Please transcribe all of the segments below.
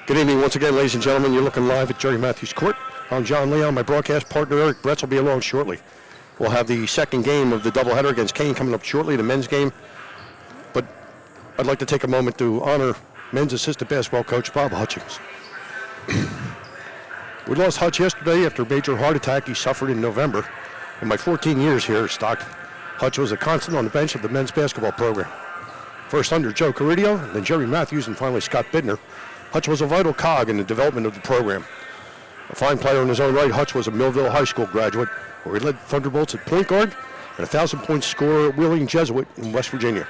Good evening once again, ladies and gentlemen. You're looking live at Jerry Matthews Court. I'm John Leon. My broadcast partner, Eric Bretz, will be along shortly. We'll have the second game of the doubleheader against Kean coming up shortly, the men's game. But I'd like to take a moment to honor men's assistant basketball coach, Bob Hutchings. We lost Hutch yesterday after a major heart attack he suffered in November. In my 14 years here at Stockton, Hutch was a constant on the bench of the men's basketball program. First under Joe Carrillo, then Jerry Matthews, and finally Scott Bittner, Hutch was a vital cog in the development of the program. A fine player in his own right, Hutch was a Millville High School graduate, where he led Thunderbolts at point guard and a 1,000-point scorer at Wheeling Jesuit in West Virginia.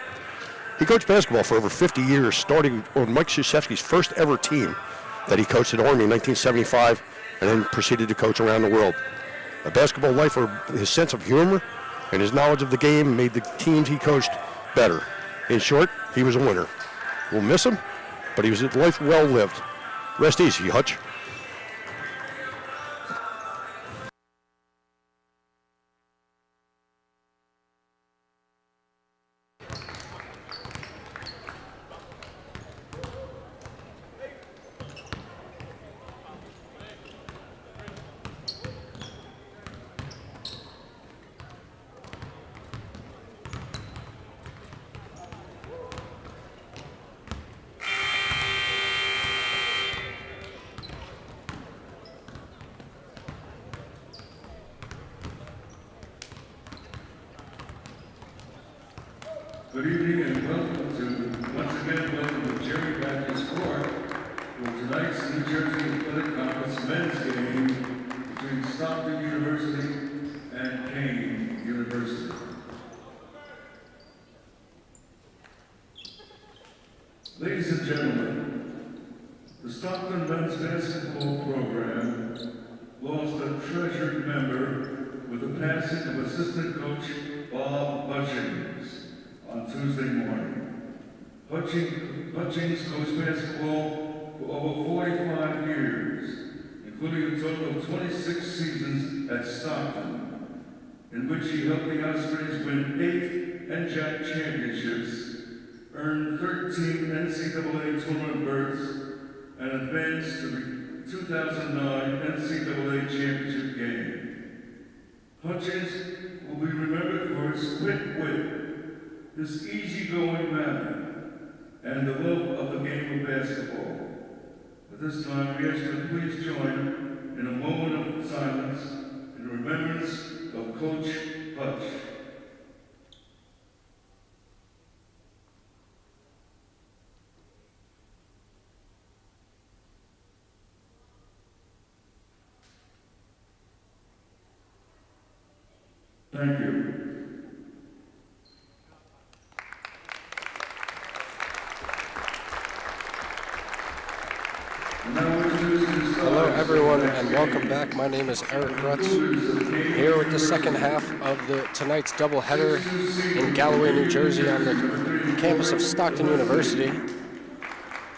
He coached basketball for over 50 years, starting on Mike Krzyzewski's first ever team that he coached at Army in 1975, and then proceeded to coach around the world. A basketball lifer, his sense of humor and his knowledge of the game made the teams he coached better. In short, he was a winner. We'll miss him, but he was a life well lived. Rest easy, Hutch. Good evening and welcome to, once again, welcome to Jerry Matthews Court for tonight's New Jersey Athletic Conference men's game between Stockton University and Kean University. Ladies and gentlemen, the Stockton men's basketball program lost a treasured member with the passing of assistant coach Bob Hutchings on Tuesday morning. Hutchings coached basketball for over 45 years, including a total of 26 seasons at Stockton, in which he helped the Ospreys win 8 NJAC championships, earn 13 NCAA tournament berths, and advance to the 2009 NCAA championship game. Hutchings will be remembered for his quick wit, his easygoing manner, and the love of the game of basketball. At this time, we ask you to please join in a moment of silence in remembrance of Coach Hutch. Thank you. Hello everyone and welcome back. My name is Eric Bretz, here with the second half of tonight's doubleheader in Galloway, New Jersey on the campus of Stockton University.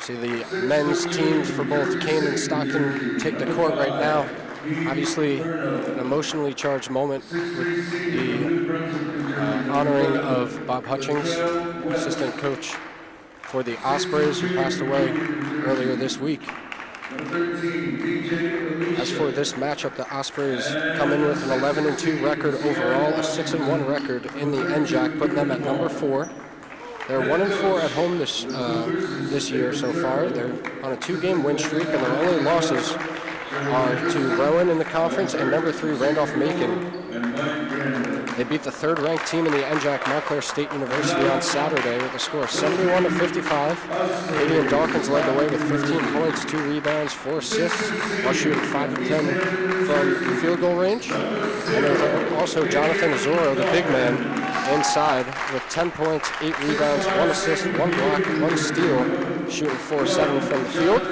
See the men's teams for both Kean and Stockton take the court right now. Obviously an emotionally charged moment with the honoring of Bob Hutchings, assistant coach for the Ospreys, who passed away earlier this week. As for this matchup, the Ospreys come in with an 11-2 record overall, a 6-1 record in the NJAC, putting them at number 4. They're 1-4 at home this year so far. They're on a 2-game win streak, and their only losses are to Rowan in the conference and number 3 Randolph-Macon. They beat the 3rd-ranked team in the NJAC, Montclair State University, on Saturday with a score of 71-55. Adrian Dawkins led the way with 15 points, 2 rebounds, 4 assists, while shooting 5 of 10 from the field goal range. And there's also Jonathan Azoro, the big man, inside with 10 points, 8 rebounds, 1 assist, 1 block, 1 steal, shooting 4 of 7 from the field.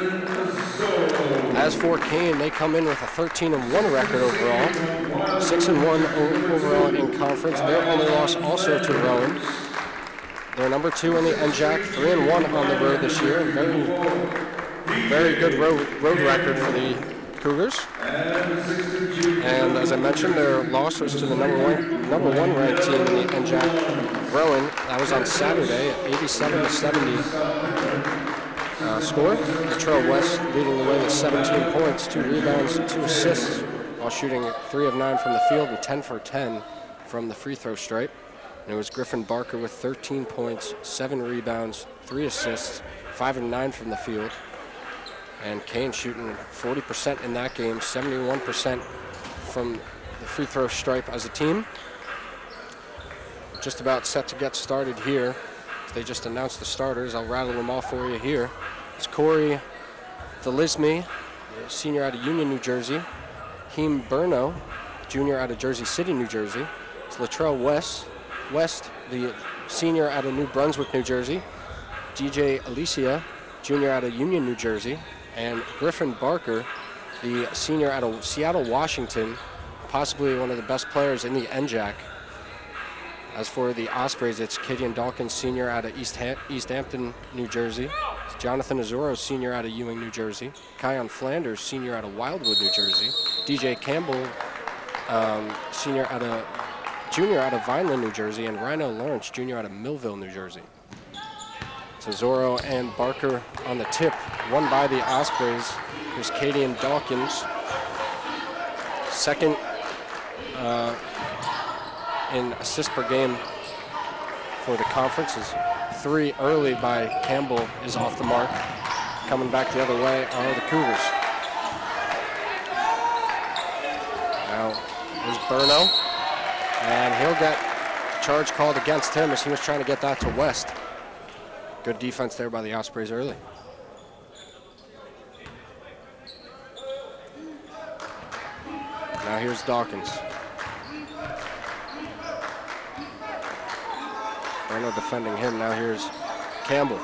As for Kean, they come in with a 13-1 record overall, 6-1 overall in conference. Their only loss also to Rowan. They're number 2 in the NJAC, 3-1 on the road this year. Very good road record for the Cougars. And as I mentioned, their loss was to the number one ranked team in the NJAC, Rowan. That was on Saturday at 87-70. the score. Latrell West leading the way with 17 points, 2 rebounds, 2 assists, while shooting 3 of 9 from the field and 10 for 10 from the free throw stripe. And it was Griffin Barker with 13 points, 7 rebounds, 3 assists, 5 of 9 from the field. And Kean shooting 40% in that game, 71% from the free throw stripe as a team. Just about set to get started here. They just announced the starters. I'll rattle them off for you here. It's Corey Delisme, senior out of Union, New Jersey. Kean Burno, junior out of Jersey City, New Jersey. It's Latrell West, the senior out of New Brunswick, New Jersey. DJ Alicia, junior out of Union, New Jersey. And Griffin Barker, the senior out of Seattle, Washington, possibly one of the best players in the NJAC. As for the Ospreys, it's Kean Dawkins, senior out of East Hampton, New Jersey. It's Jonathan Azoro, senior out of Ewing, New Jersey. Kean Flanders, senior out of Wildwood, New Jersey. DJ Campbell, junior out of Vineland, New Jersey. And Rhino Lawrence, junior out of Millville, New Jersey. It's Azoro and Barker on the tip, won by the Ospreys. Here's Kean Dawkins, second in assists per game for the conference. Is 3 early by Campbell is off the mark. Coming back the other way are the Cougars. Now here's Burno, and he'll get a charge called against him as he was trying to get that to West. Good defense there by the Ospreys early. Now here's Dawkins. Burno defending him. Now here's Campbell.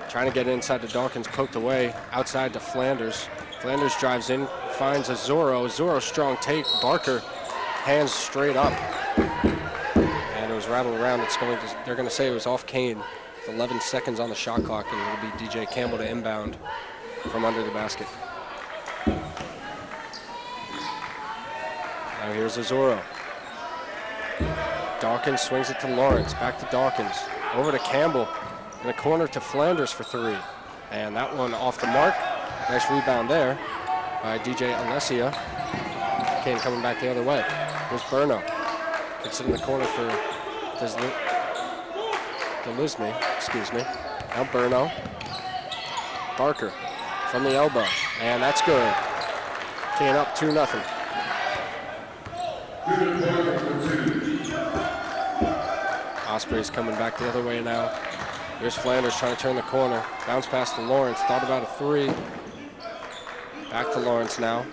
Trying to get inside to Dawkins, poked away outside to Flanders. Flanders drives in, finds Azoro. Azoro strong take. Barker hands straight up. And it was rattled around. They're going to say it was off Kean. 11 seconds on the shot clock, and it'll be DJ Campbell to inbound from under the basket. Now here's Azoro. Dawkins swings it to Lawrence, back to Dawkins, over to Campbell, in the corner to Flanders for 3. And that one off the mark. Nice rebound there by DJ Alessia. Kean coming back the other way. Here's Burno. Gets it in the corner for Delisme, excuse me. Now Burno. Barker from the elbow, and that's good. Kean up 2-0. Ospreys coming back the other way now. Here's Flanders trying to turn the corner. Bounce pass to Lawrence, thought about a 3. Back to Lawrence now.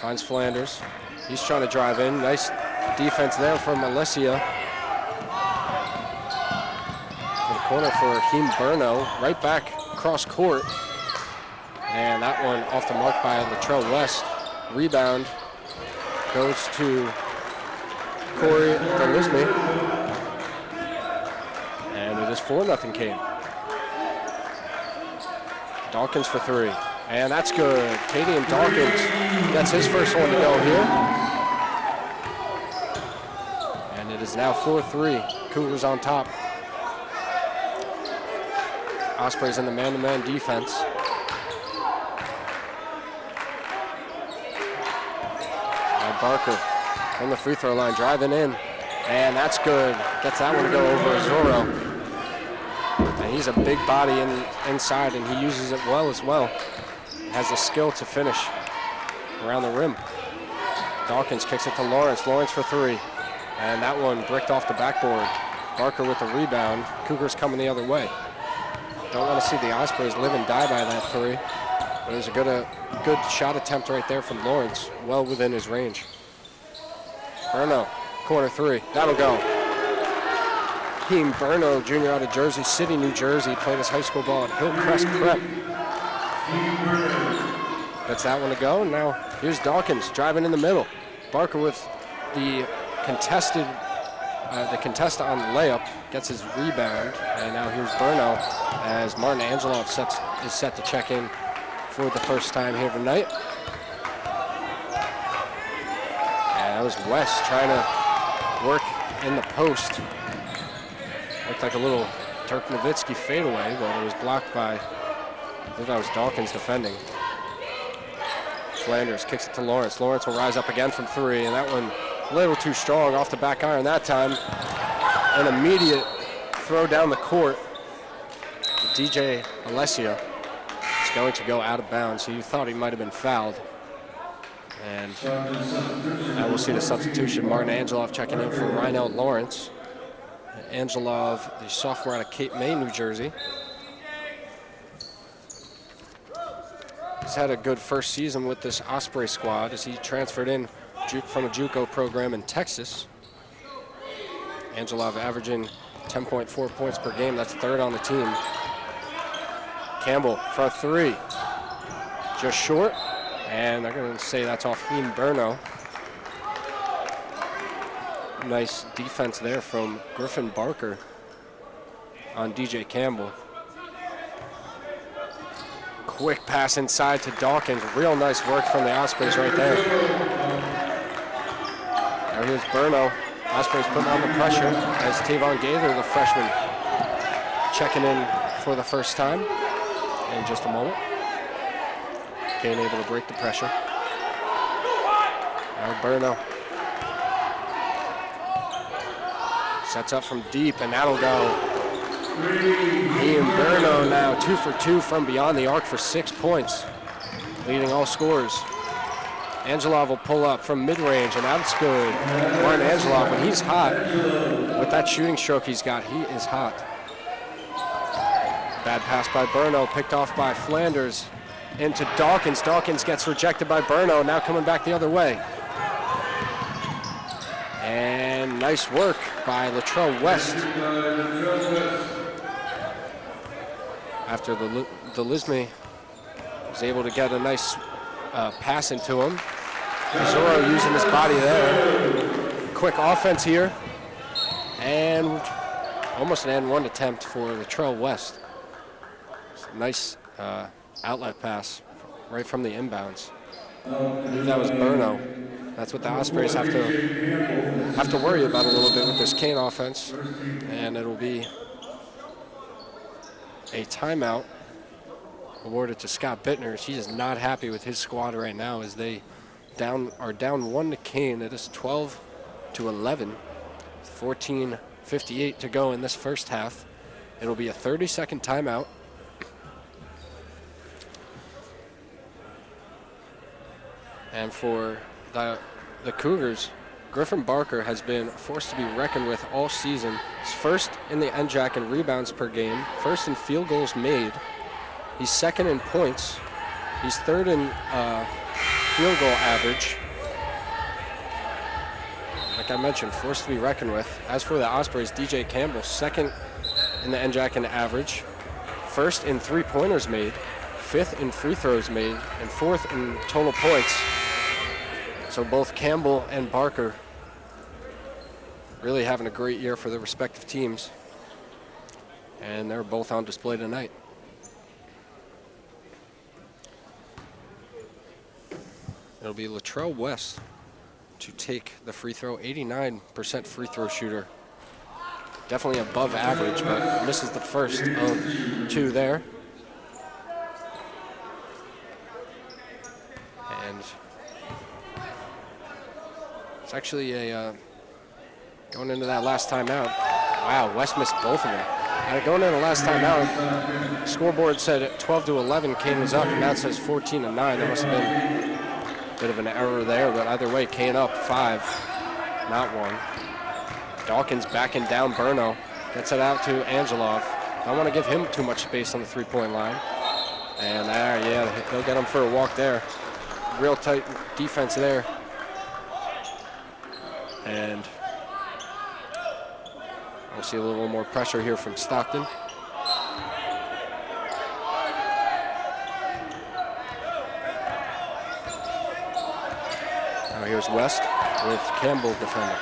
Finds Flanders. He's trying to drive in. Nice defense there from Alessia. Corner for Kean Burno, right back cross court. And that one off the mark by Latrell West. Rebound goes to Corey Delisme. And it is 4-0 Kean. Dawkins for 3. And that's good. Kean Dawkins gets his first one to go here. And it is now 4-3. Cougars on top. Ospreys in the man-to-man defense. Now Barker from the free throw line, driving in, and that's good. Gets that one to go over Azoro. And he's a big body inside, and he uses it well as well. Has the skill to finish around the rim. Dawkins kicks it to Lawrence. Lawrence for 3, and that one bricked off the backboard. Barker with the rebound. Cougars coming the other way. Don't want to see the Ospreys live and die by that 3. But it was a good shot attempt right there from Lawrence, well within his range. Burno, corner 3, that'll go. Kean Burno, junior out of Jersey City, New Jersey, played his high school ball at Hillcrest Prep. Gets that one to go. Now here's Dawkins driving in the middle. Barker with the contest on the layup, gets his rebound, and now here's Burno as Martin Angelov is set to check in for the first time here tonight. And that was West trying to work in the post. Looked like a little Dirk Nowitzki fadeaway, but it was blocked by think that was Dawkins defending. Flanders kicks it to Lawrence. Lawrence will rise up again from 3, and that one a little too strong off the back iron that time. An immediate throw down the court. DJ Alessio is going to go out of bounds. He thought he might have been fouled. And now we'll see the substitution. Martin Angelov checking in for Rynell Lawrence. Angelov, the sophomore out of Cape May, New Jersey. He's had a good first season with this Osprey squad as he transferred in from a JUCO program in Texas. Angelov averaging 10.4 points per game. That's 3rd on the team. Campbell, front 3. Just short. And they're going to say that's off Kean Burno. Nice defense there from Griffin Barker on DJ Campbell. Quick pass inside to Dawkins. Real nice work from the Ospreys right there. Now here's Burno. Ospreys putting on the pressure as Tavon Gaither, the freshman, checking in for the first time in just a moment. Kean able to break the pressure. Now Burno sets up from deep, and that'll go. Ian Burno now 2 for 2 from beyond the arc for 6 points, leading all scorers. Angelov will pull up from mid-range, and that's good. Martin Angelov, when he's hot, with that shooting stroke he's got, he is hot. Bad pass by Burno, picked off by Flanders. Into Dawkins. Dawkins gets rejected by Burno, now coming back the other way. And nice work by Latrell West. After the Lisme was able to get a nice pass into him. Zoro using his body there. Quick offense here. And almost an and-one attempt for Latrell West. Nice outlet pass right from the inbounds. I believe that was Burno. That's what the Ospreys have to worry about a little bit with this Kean offense. And it'll be a timeout awarded to Scott Bittner. He is not happy with his squad right now as they are down 1 to Kean. It is 12-11. 14:58 to go in this first half. It'll be a 30-second timeout. And for the Cougars, Griffin Barker has been a force to be reckoned with all season. He's 1st in the NJAC in rebounds per game, 1st in field goals made. He's 2nd in points. He's 3rd in field goal average. Like I mentioned, force to be reckoned with. As for the Ospreys, DJ Campbell, 2nd in the NJAC in average, 1st in three-pointers made, 5th in free throws made, and 4th in total points. So both Campbell and Barker really having a great year for their respective teams. And they're both on display tonight. It'll be Latrell West to take the free throw, 89% free throw shooter. Definitely above average, but misses the first of 2 there. And it's actually a, going into that last timeout. Wow, West missed both of them. Going into the last timeout, scoreboard said 12-11, Kean was up, and now it says 14-9. There must have been a bit of an error there, but either way, Kean up 5, not 1. Dawkins backing down Burno, gets it out to Angelov. Don't want to give him too much space on the three-point line. And there, yeah, they'll get him for a walk there. Real tight defense there. And we'll see a little more pressure here from Stockton. Now here's West with Campbell defending.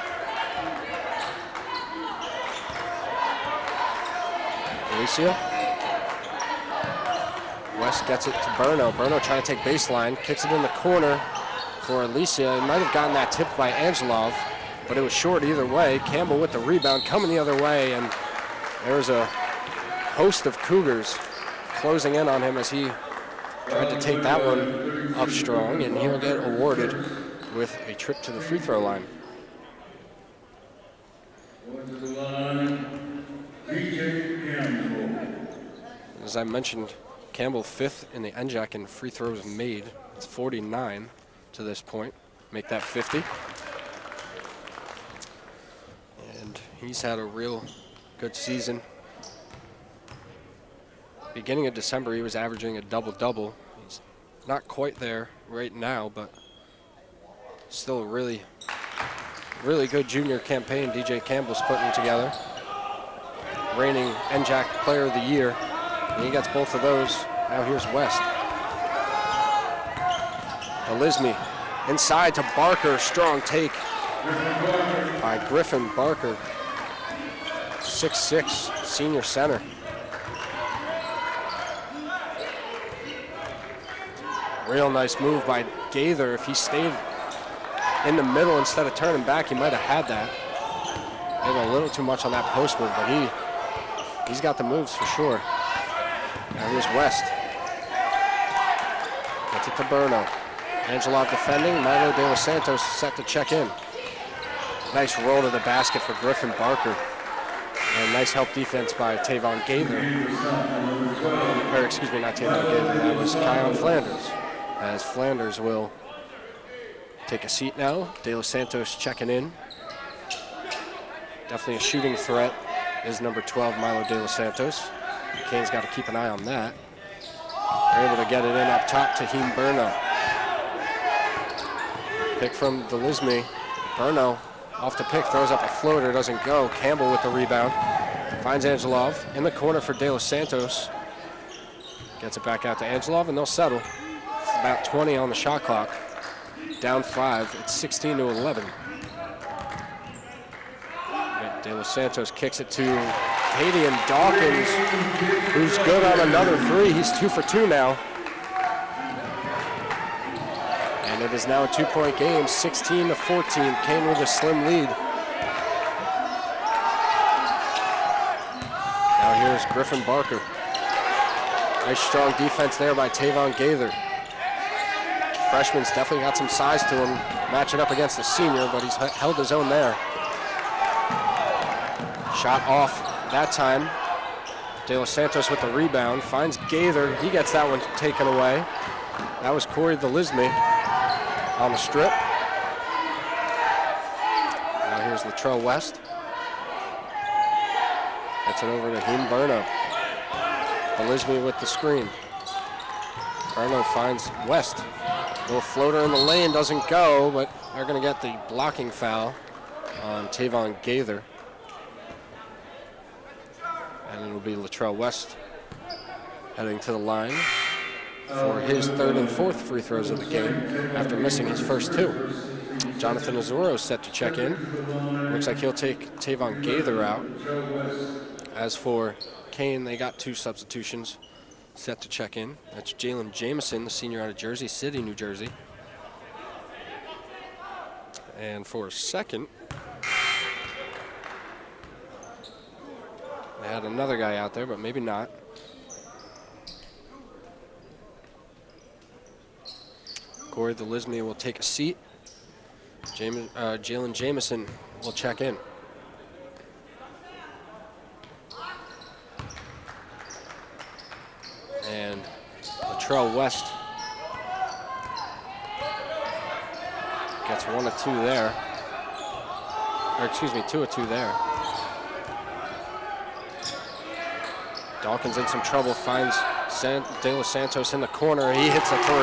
Alicia. West gets it to Burno. Burno trying to take baseline, kicks it in the corner for Alicia. He might have gotten that tip by Angelov, but it was short either way. Campbell with the rebound coming the other way, and there's a host of Cougars closing in on him as he tried to take that one up strong, and he'll get awarded with a trip to the free throw line. Going to the line, DJ Campbell. As I mentioned, Campbell 5th in the NJAC in free throws made. It's 49 to this point. Make that 50. And he's had a real good season. Beginning of December, he was averaging a double-double. He's not quite there right now, but still a really good junior campaign DJ Campbell's putting together. Reigning NJAC Player of the Year, and he gets both of those. Now here's West. Elismi inside to Barker, strong take by Griffin Barker, 6'6", senior center. Real nice move by Gaither. If he stayed in the middle instead of turning back, he might have had that. Maybe a little too much on that post move, but he's got the moves for sure. Now here's West. Gets it to Berno. Angelov defending. Milo De Los Santos set to check in. Nice roll to the basket for Griffin Barker. And nice help defense by Tavon Gaither. Or excuse me, not Tavon Gaither. That was Kean Flanders. As Flanders will take a seat now. De Los Santos checking in. Definitely a shooting threat is number 12, Milo De Los Santos. Kean's got to keep an eye on that. They're able to get it in up top to Heem Berno. Pick from Delisme. Berno off the pick, throws up a floater, doesn't go. Campbell with the rebound. Finds Angelov in the corner for De Los Santos. Gets it back out to Angelov, and they'll settle. It's about 20 on the shot clock. Down 5, it's 16-11. De Los Santos kicks it to Cadian Dawkins, who's good on another 3. He's 2 for 2 now. And it is now a 2-point game, 16-14. Kean with a slim lead. Now here's Griffin Barker. Nice strong defense there by Tavon Gaither. Freshman's definitely got some size to him, matching up against the senior, but he's held his own there. Shot off that time. De Los Santos with the rebound, finds Gaither. He gets that one taken away. That was Corey Delisme on the strip. Now here's Latrell West. Gets it over to Heem Berno. Delisme with the screen. Berno finds West. Little floater in the lane, doesn't go, but they're going to get the blocking foul on Tavon Gaither. And it'll be Latrell West heading to the line for his 3rd and 4th free throws of the game after missing his first 2. Jonathan Azuro set to check in. Looks like he'll take Tavon Gaither out. As for Kean, they got 2 substitutions set to check in. That's Jalen Jameson, the senior out of Jersey City, New Jersey. And for a second, they had another guy out there, but maybe not. Corey Delisme will take a seat. Jalen Jameson will check in. And Latrell West gets 1 of 2 there. Or excuse me, 2 of 2 there. Dawkins in some trouble, finds De Los Santos in the corner. He hits a 3.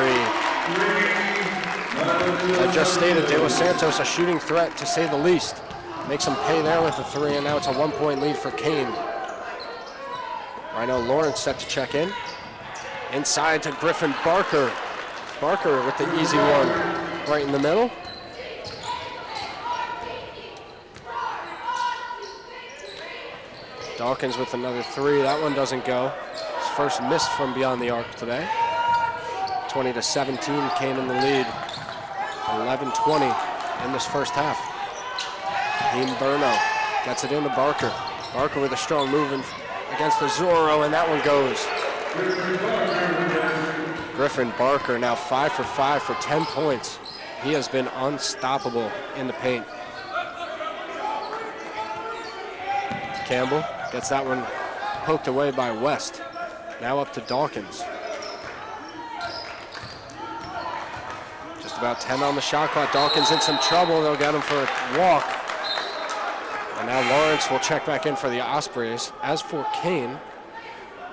As I just stated, De Los Santos a shooting threat to say the least. Makes him pay there with a 3, and now it's a 1-point lead for Kean. Rhino Lawrence set to check in. Inside to Griffin Barker. Barker with the easy one right in the middle. Dawkins with another 3. That one doesn't go. His first miss from beyond the arc today. 20-17, Kean in the lead. 11-20 in this first half. Heem Berno gets it into Barker. Barker with a strong move against the Zorro, and that one goes. Griffin Barker now 5 for 5 for 10 points. He has been unstoppable in the paint. Campbell gets that one poked away by West. Now up to Dawkins. Just about 10 on the shot clock. Dawkins in some trouble. They'll get him for a walk. And now Lawrence will check back in for the Ospreys. As for Kean,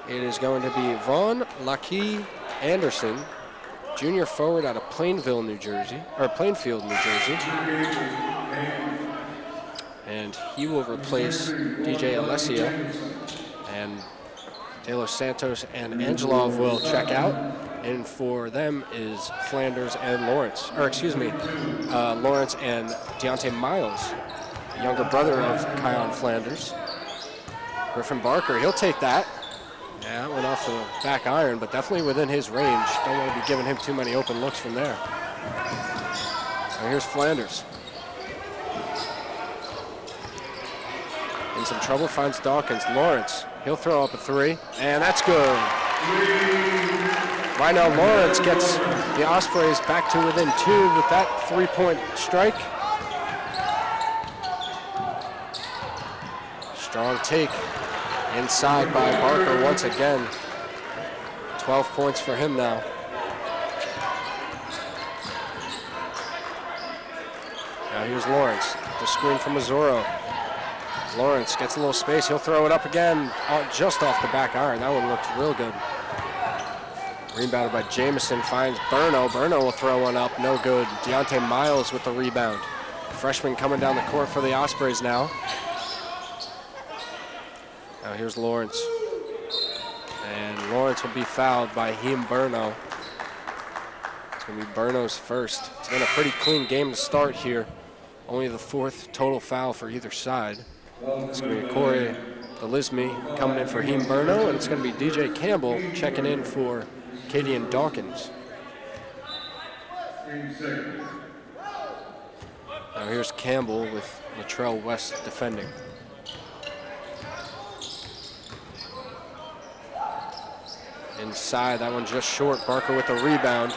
it is going to be Vaughn Lackey Anderson, junior forward out of Plainfield, New Jersey. And he will replace DJ Alessio. And De Los Santos and Angelov will check out. And for them is Flanders and Lawrence. Lawrence and Deontay Miles, the younger brother of Kean Flanders. Griffin Barker, he'll take that. Yeah, that went off the back iron, but definitely within his range. Don't want to be giving him too many open looks from there. So here's Flanders. In some trouble, finds Dawkins. Lawrence, he'll throw up a three, and that's good. Right now, Lawrence gets the Ospreys back to within 2 with that three-point strike. Strong take inside by Barker once again. 12 points for him now. Now here's Lawrence, the screen from Mazzoro. Lawrence gets a little space, he'll throw it up again, just off the back iron. That one looked real good. Rebounded by Jamison, finds Burno. Burno will throw one up, no good. Deontay Miles with the rebound. Freshman coming down the court for the Ospreys now. Now here's Lawrence. And Lawrence will be fouled by Burno. It's going to be Burno's first. It's been a pretty clean game to start here. Only the 4th total foul for either side. It's going to be Corey Delisme coming in for Burno, and it's going to be DJ Campbell checking in for Cadian Dawkins. Now here's Campbell with Latrell West defending. Inside, that one just short. Barker with the rebound.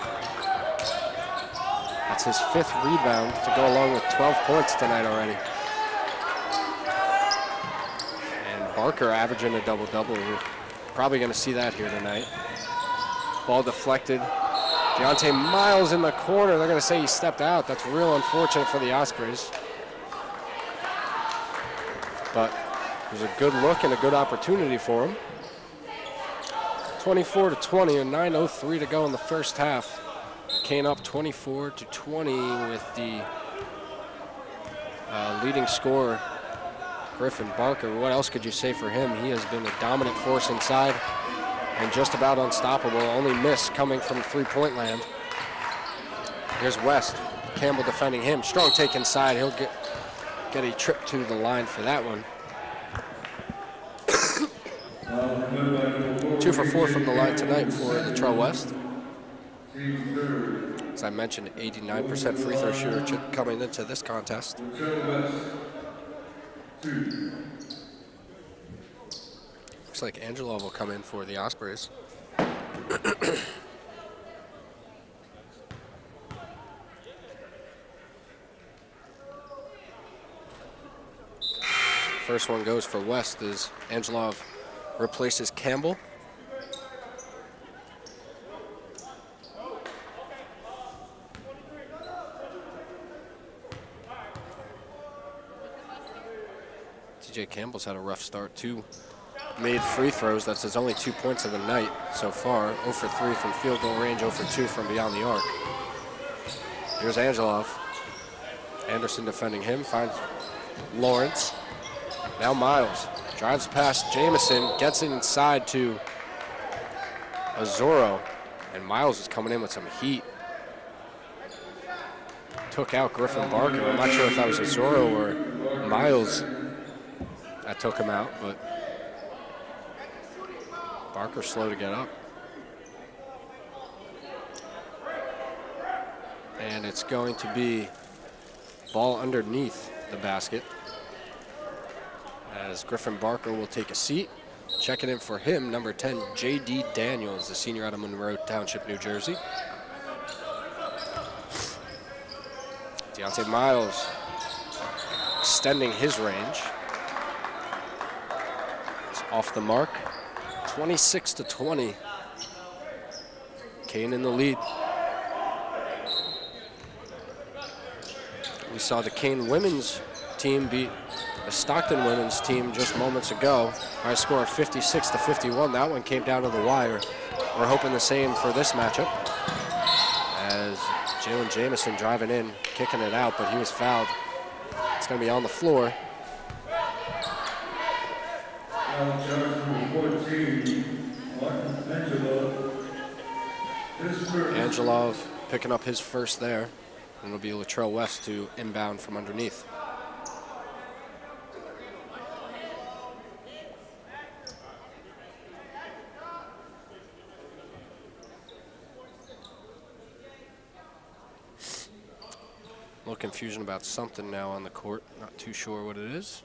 That's his 5th rebound to go along with 12 points tonight already. And Barker averaging a double-double. We're probably going to see that here tonight. Ball deflected. Deontay Miles in the corner. They're going to say he stepped out. That's real unfortunate for the Ospreys. But it was a good look and a good opportunity for him. 24-20 and 9:03 to go in the first half. Kean up 24-20 with the leading scorer, Griffin Barker. What else could you say for him? He has been a dominant force inside and just about unstoppable. Only miss coming from three-point land. Here's West. Campbell defending him. Strong take inside. He'll get a trip to the line for that one. 2 for 4 from the line tonight for Latrell West. As I mentioned, 89% free throw shooter coming into this contest. Looks like Angelo will come in for the Ospreys. First one goes for West as Angelov replaces Campbell. TJ Campbell's had a rough start. 2 made free throws. That's his only 2 points of the night so far. 0 for 3 from field goal range, 0 for 2 from beyond the arc. Here's Angelov. Anderson defending him, finds Lawrence. Now Miles drives past Jamison, gets it inside to Azoro, and Miles is coming in with some heat. Took out Griffin Barker. I'm not sure if that was Azoro or Miles that took him out, but Barker's slow to get up. And it's going to be ball underneath the basket as Griffin Barker will take a seat, Checking in for him, number 10, J.D. Daniels, the senior out of Monroe Township, New Jersey. Deontay Miles extending his range. It's off the mark, 26-20. Kean in the lead. We saw the Kean women's team beat the Stockton women's team just moments ago by a score of 56-51. That one came down to the wire. We're hoping the same for this matchup as Jalen Jamison driving in, kicking it out, but he was fouled. It's going to be on the floor. Angelov picking up his first there. And it'll be Latrell West to inbound from underneath. A little confusion about something now on the court. Not too sure what it is.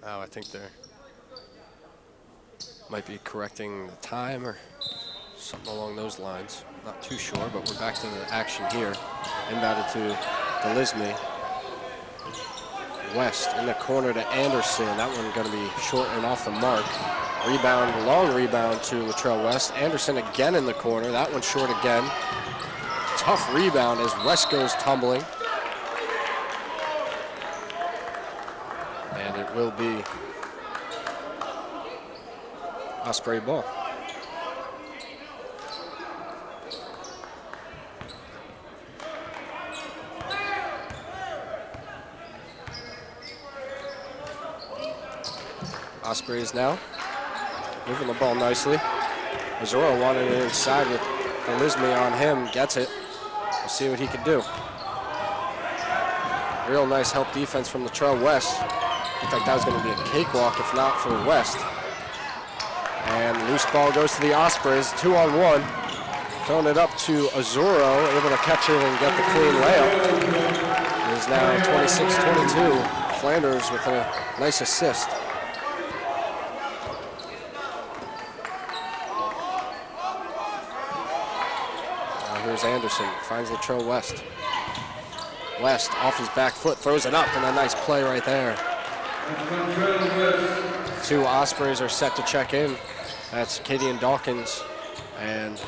Oh, I think they're might be correcting the time or something along those lines. Not too sure, but we're back to the action here. Inbounded to Delisme. West in the corner to Anderson. That one going to be short and off the mark. Rebound, long rebound to Latrell West. Anderson again in the corner. That one short again. Tough rebound as West goes tumbling. And it will be Osprey ball. Ospreys now moving the ball nicely. Mazzoro wanted it inside with Delisme on him, gets it. We'll see what he can do. Real nice help defense from Latrell West. Looked like that was going to be a cakewalk if not for West. And loose ball goes to the Ospreys, 2-on-1. Throwing it up to Azuro, able to catch it and get the clean layup. It is now 26-22. Flanders with a nice assist. Here's Anderson, finds Latrell West. West off his back foot, throws it up, and a nice play right there. Two Ospreys are set to check in. That's Katie and Dawkins. And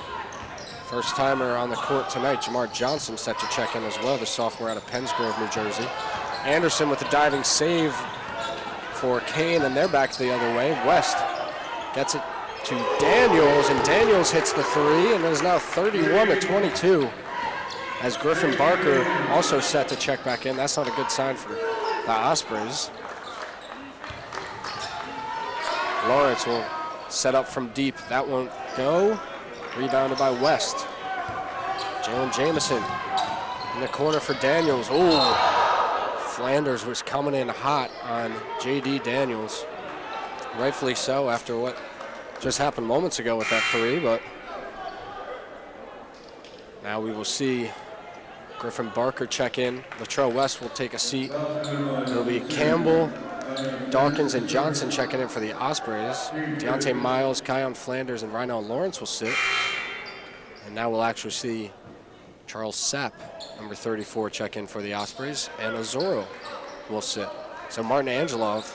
first timer on the court tonight, Jamar Johnson set to check in as well, the sophomore out of Penns Grove, New Jersey. Anderson with the diving save for Kean, and they're back the other way. West gets it to Daniels, and Daniels hits the three, and it is now 31-22 as Griffin Barker also set to check back in. That's not a good sign for the Ospreys. Lawrence will set up from deep. That won't go. Rebounded by West. Jalen Jamison in the corner for Daniels. Oh, Flanders was coming in hot on J.D. Daniels. Rightfully so after what just happened moments ago with that three, but now we will see Griffin Barker check in. Latrell West will take a seat. It'll be Campbell, Dawkins, and Johnson checking in for the Ospreys. Deontay Miles, Kion Flanders, and Rhino Lawrence will sit. And now we'll actually see Charles Sapp, number 34, check in for the Ospreys, and Azoro will sit. So Martin Angelov,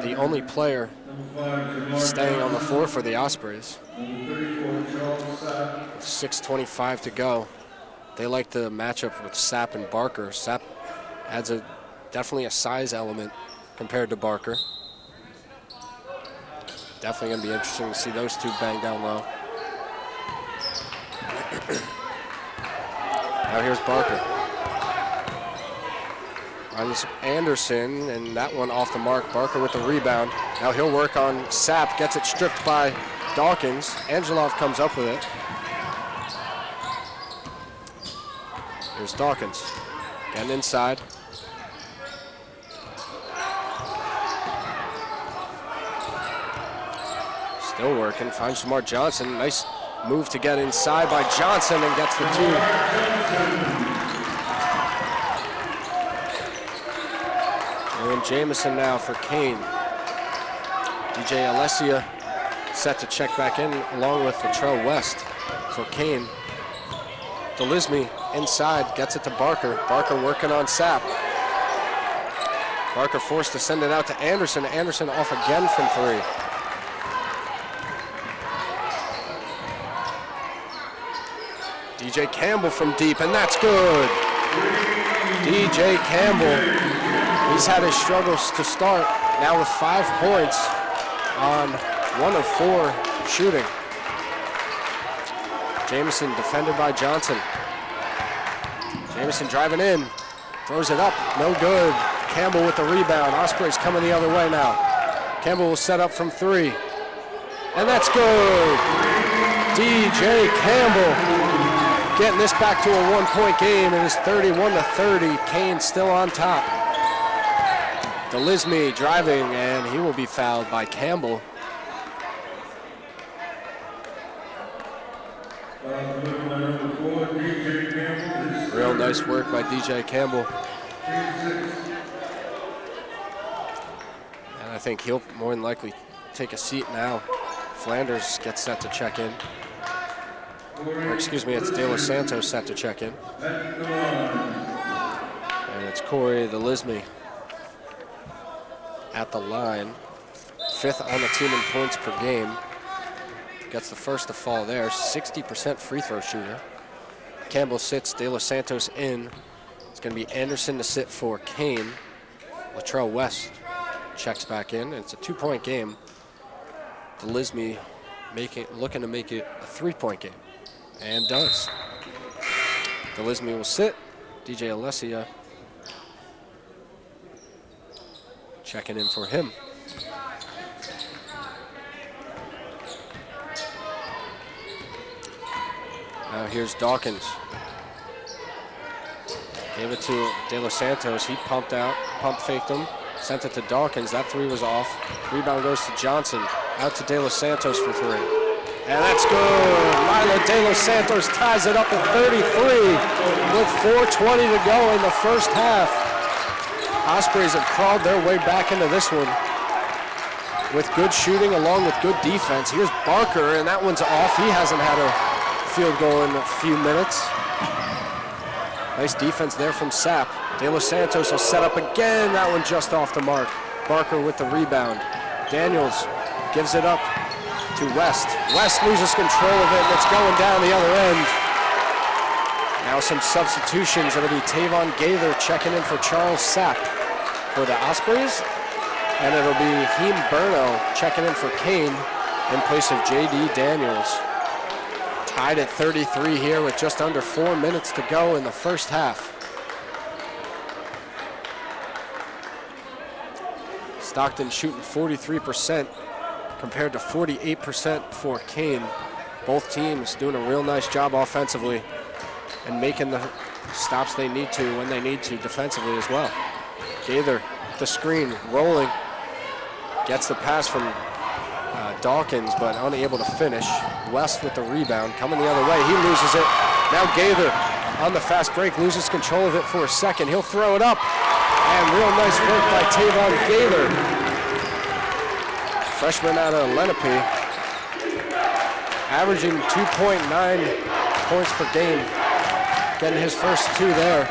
the only player staying on the floor for the Ospreys. 6:25 to go. They like the matchup with Sapp and Barker. Sapp adds definitely a size element compared to Barker. Definitely going to be interesting to see those two bang down low. Now here's Barker. Runs Anderson, and that one off the mark. Barker with the rebound. Now he'll work on Sapp, gets it stripped by Dawkins. Angelov comes up with it. Here's Dawkins, getting inside. Still working, finds Jamar Johnson. Nice move to get inside by Johnson and gets the two. And Jameson now for Kean. DJ Alessia set to check back in along with Latrell West for Kean. Delisme inside, gets it to Barker. Barker working on Sapp. Barker forced to send it out to Anderson. Anderson off again from 3. DJ Campbell from deep, and that's good. DJ Campbell, he's had his struggles to start, now with 5 points on 1 of 4 shooting. Jameson defended by Johnson. Jameson driving in, throws it up, no good. Campbell with the rebound. Ospreys coming the other way now. Campbell will set up from 3, and that's good. DJ Campbell getting this back to a 1-point game. It is 31-30. Kean still on top. Delisme driving, and he will be fouled by Campbell. Real nice work by DJ Campbell. And I think he'll more than likely take a seat now. Flanders gets set to check in. Or excuse me, it's De Los Santos set to check in. And it's Corey Delisme at the line. 5th on the team in points per game. Gets the first to fall there. 60% free throw shooter. Campbell sits, De Los Santos in. It's going to be Anderson to sit for Kean. Latrell West checks back in. It's a 2-point game. Delisme looking to make it a 3-point game. And does. Delisme will sit. DJ Alessia checking in for him. Now here's Dawkins. Gave it to De Los Santos. He pump faked him. Sent it to Dawkins. That 3 was off. Rebound goes to Johnson. Out to De Los Santos for 3. And that's good. Milo De Los Santos ties it up at 33 with 4:20 to go in the first half. Ospreys have crawled their way back into this one with good shooting along with good defense. Here's Barker, and that one's off. He hasn't had a field goal in a few minutes. Nice defense there from Sapp. De Los Santos will set up again. That one just off the mark. Barker with the rebound. Daniels gives it up to West. West loses control of it, and it's going down the other end. Now some substitutions. It'll be Tavon Gaither checking in for Charles Sapp for the Ospreys. And it'll be Heem Burno checking in for Kean in place of J.D. Daniels. Tied at 33 here with just under 4 minutes to go in the first half. Stockton shooting 43% compared to 48% for Kean. Both teams doing a real nice job offensively and making the stops they need to when they need to defensively as well. Gaither, the screen, rolling. Gets the pass from Dawkins, but unable to finish. West with the rebound, coming the other way. He loses it. Now Gaither on the fast break, loses control of it for a second. He'll throw it up. And real nice work by Tavon Gaither. Freshman out of Lenape. Averaging 2.9 points per game. Getting his first 2 there.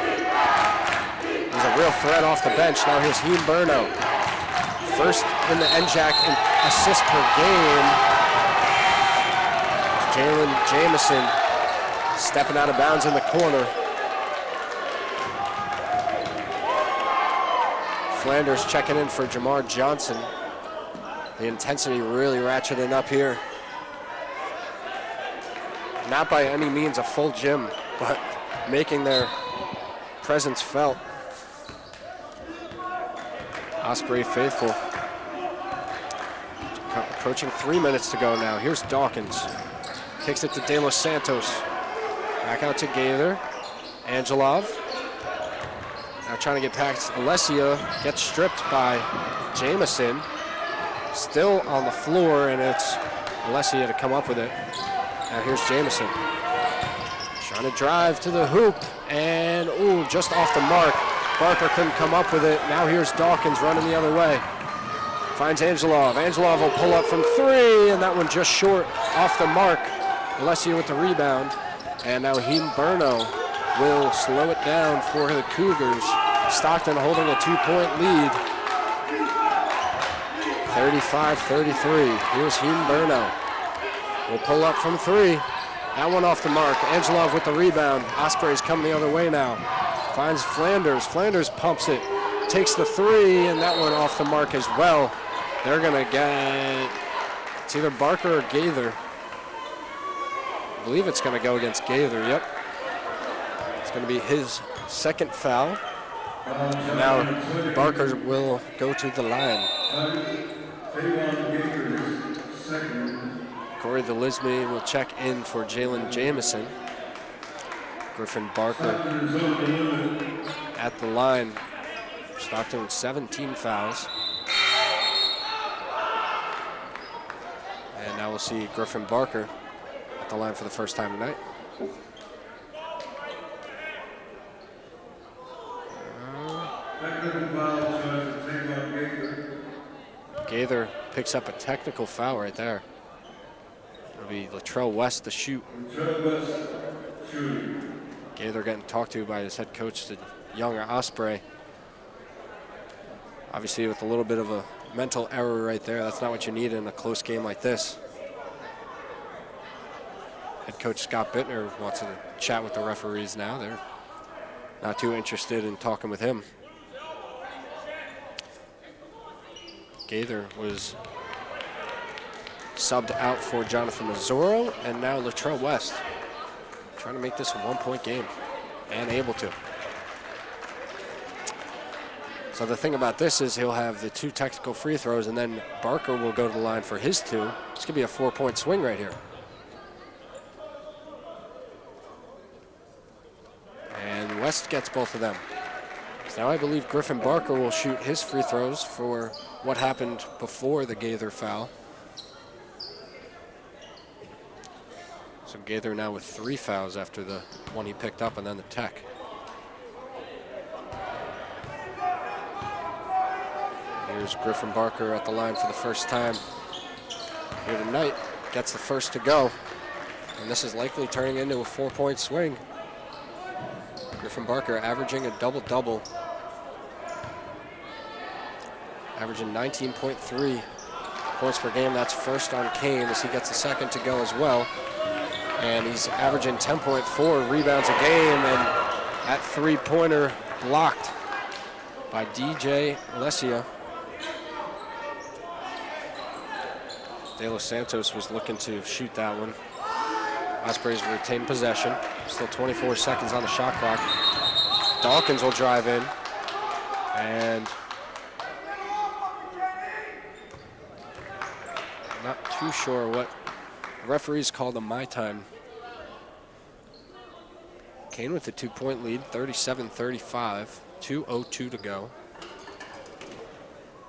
He's a real threat off the bench. Now here's Heem Burno. First in the NJAC in assists per game. Jalen Jameson stepping out of bounds in the corner. Flanders checking in for Jamar Johnson. The intensity really ratcheting up here. Not by any means a full gym, but making their presence felt. Osprey faithful. Approaching 3 minutes to go now. Here's Dawkins. Kicks it to De Los Santos. Back out to Gaither. Angelov. Now trying to get past Alessia. Gets stripped by Jameson. Still on the floor, and it's Alessia to come up with it. Now here's Jameson. Trying to drive to the hoop. And, ooh, just off the mark. Barker couldn't come up with it. Now here's Dawkins running the other way. Finds Angelov. Angelov will pull up from 3, and that one just short off the mark. Alessia with the rebound. And now Himberno will slow it down for the Cougars. Stockton holding a 2-point lead. 35-33. Here's Himberno. Will pull up from 3. That one off the mark. Angelov with the rebound. Ospreys coming the other way now. Finds Flanders. Flanders pumps it. Takes the 3, and that one off the mark as well. They're going to get, it's either Barker or Gaither. I believe it's going to go against Gaither, yep. It's going to be his second foul. And now Barker will go to the line. Corey Delisme will check in for Jalen Jamison. Griffin Barker at the line. Stockton with 17 fouls. And now we'll see Griffin Barker at the line for the first time tonight. Gaither picks up a technical foul right there. It'll be Latrell West to shoot. Gaither getting talked to by his head coach, the younger Osprey. Obviously with a little bit of a mental error right there. That's not what you need in a close game like this. Head coach Scott Bittner wants to chat with the referees now. They're not too interested in talking with him. Gaither was subbed out for Jonathan Mazzoro, and now Latrell West trying to make this a 1-point game, and able to. So the thing about this is he'll have the 2 technical free throws, and then Barker will go to the line for his 2. This could be a 4-point swing right here. And West gets both of them. So now I believe Griffin Barker will shoot his free throws for what happened before the Gaither foul. So Gaither now with 3 fouls after the one he picked up and then the tech. Here's Griffin Barker at the line for the first time here tonight. Gets the first to go. And this is likely turning into a 4-point swing. Griffin Barker averaging a double-double. Averaging 19.3 points per game. That's first on Kean as he gets the second to go as well. And he's averaging 10.4 rebounds a game, and that 3-pointer blocked by DJ Alessia. De Los Santos was looking to shoot that one. Ospreys retain possession. Still 24 seconds on the shot clock. Dawkins will drive in, and not too sure what the referees called a my time. Kean with the 2-point lead, 37-35, 2:02 to go.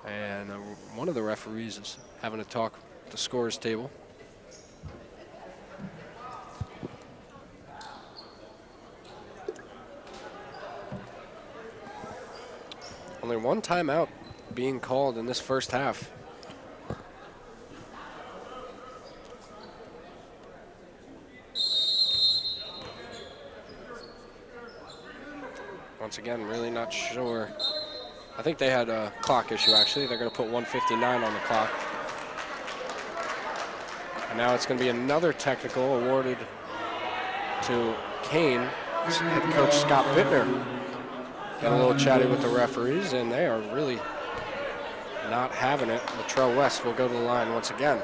And one of the referees is having a talk at the scorers table. Only one timeout being called in this first half. Once again, really not sure. I think they had a clock issue, actually. They're going to put 1:59 on the clock. And now it's going to be another technical awarded to Kean. Head coach Scott Bittner got a little chatty with the referees, and they are really not having it. Latrell West will go to the line once again.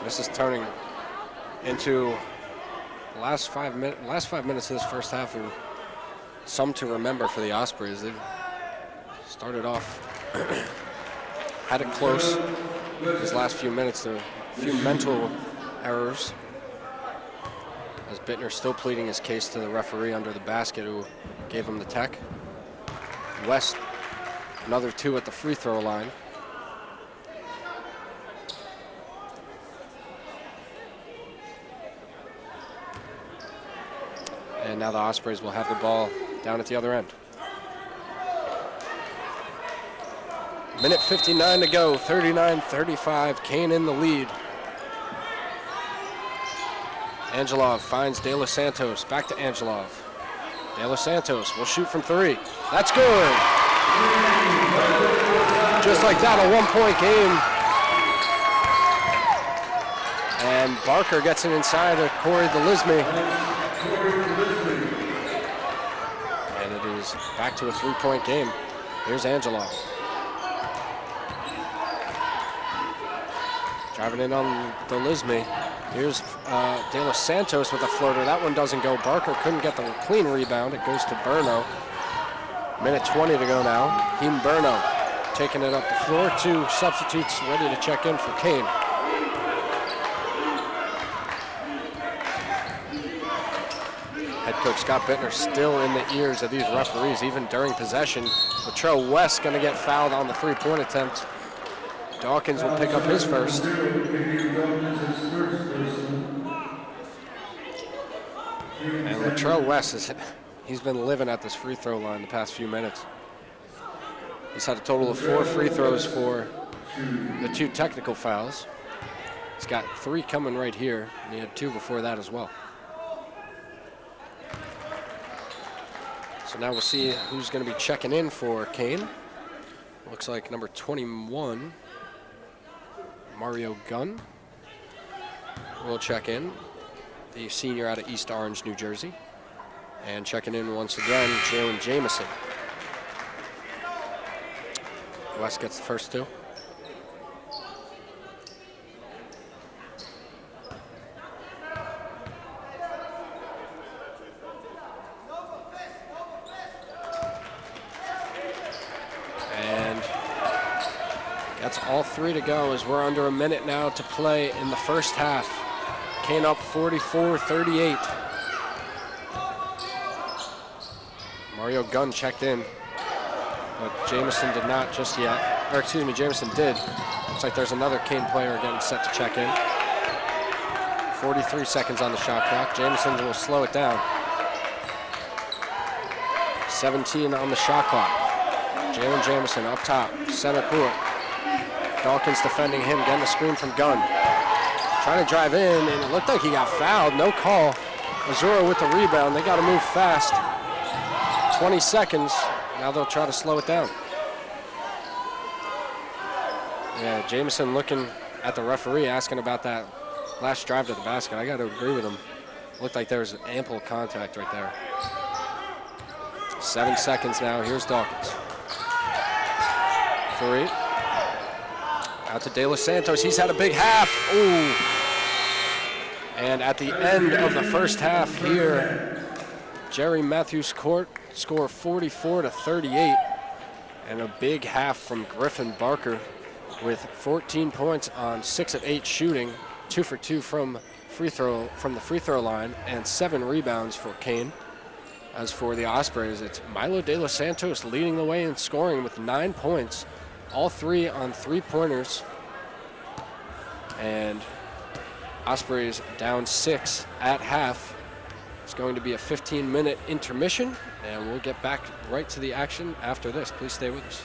This is turning into the last 5 minutes of this first half are some to remember for the Ospreys. They started off, had it close. These last few minutes, there were a few mental errors. As Bittner still pleading his case to the referee under the basket who gave him the tech. West, another 2 at the free throw line. And now the Ospreys will have the ball down at the other end. Minute 59 to go, 39-35, Kean in the lead. Angelov finds De Los Santos, back to Angelov. De Los Santos will shoot from 3. That's good. Just like that, a 1-point game. And Barker gets it inside of Corey DeLisme. And it is back to a 3-point game. Here's Angelov. Driving in on DeLisme. Here's De Los Santos with a floater. That one doesn't go. Barker couldn't get the clean rebound. It goes to Berno. Minute 20 to go now. Kean Berno taking it up the floor. 2 substitutes ready to check in for Kean. Head coach Scott Bittner still in the ears of these referees, even during possession. Latrell West going to get fouled on the 3-point attempt. Dawkins will pick up his first. And Latrell West, he's been living at this free throw line the past few minutes. He's had a total of 4 free throws for the 2 technical fouls. He's got 3 coming right here, and he had 2 before that as well. So now we'll see who's going to be checking in for Kean. Looks like number 21, Mario Gunn, will check in, the senior out of East Orange, New Jersey. And checking in once again, Jalen Jamison. West gets the first 2. That's all 3 to go as we're under a minute now to play in the first half. Kean up 44-38. Mario Gunn checked in, but Jamison did not just yet. Or excuse me, Jamison did. Looks like there's another Kean player getting set to check in. 43 seconds on the shot clock. Jamison will slow it down. 17 on the shot clock. Jalen Jamison up top, center court. Dawkins defending him, getting a screen from Gunn. Trying to drive in, and it looked like he got fouled. No call. Azura with the rebound. They got to move fast. 20 seconds. Now they'll try to slow it down. Yeah, Jamison looking at the referee, asking about that last drive to the basket. I got to agree with him. Looked like there was ample contact right there. 7 seconds now. Here's Dawkins. 3. Out to De Los Santos. He's had a big half. Ooh. And at the end of the first half here, Jerry Matthews Court score 44-38. And a big half from Griffin Barker with 14 points on 6 of 8 shooting, 2 for 2 from the free throw line, and 7 rebounds for Kean. As for the Ospreys, it's Milo De Los Santos leading the way in scoring with 9 points. All 3 on 3-pointers. And Ospreys down 6 at half. It's going to be a 15-minute intermission, and we'll get back right to the action after this. Please stay with us.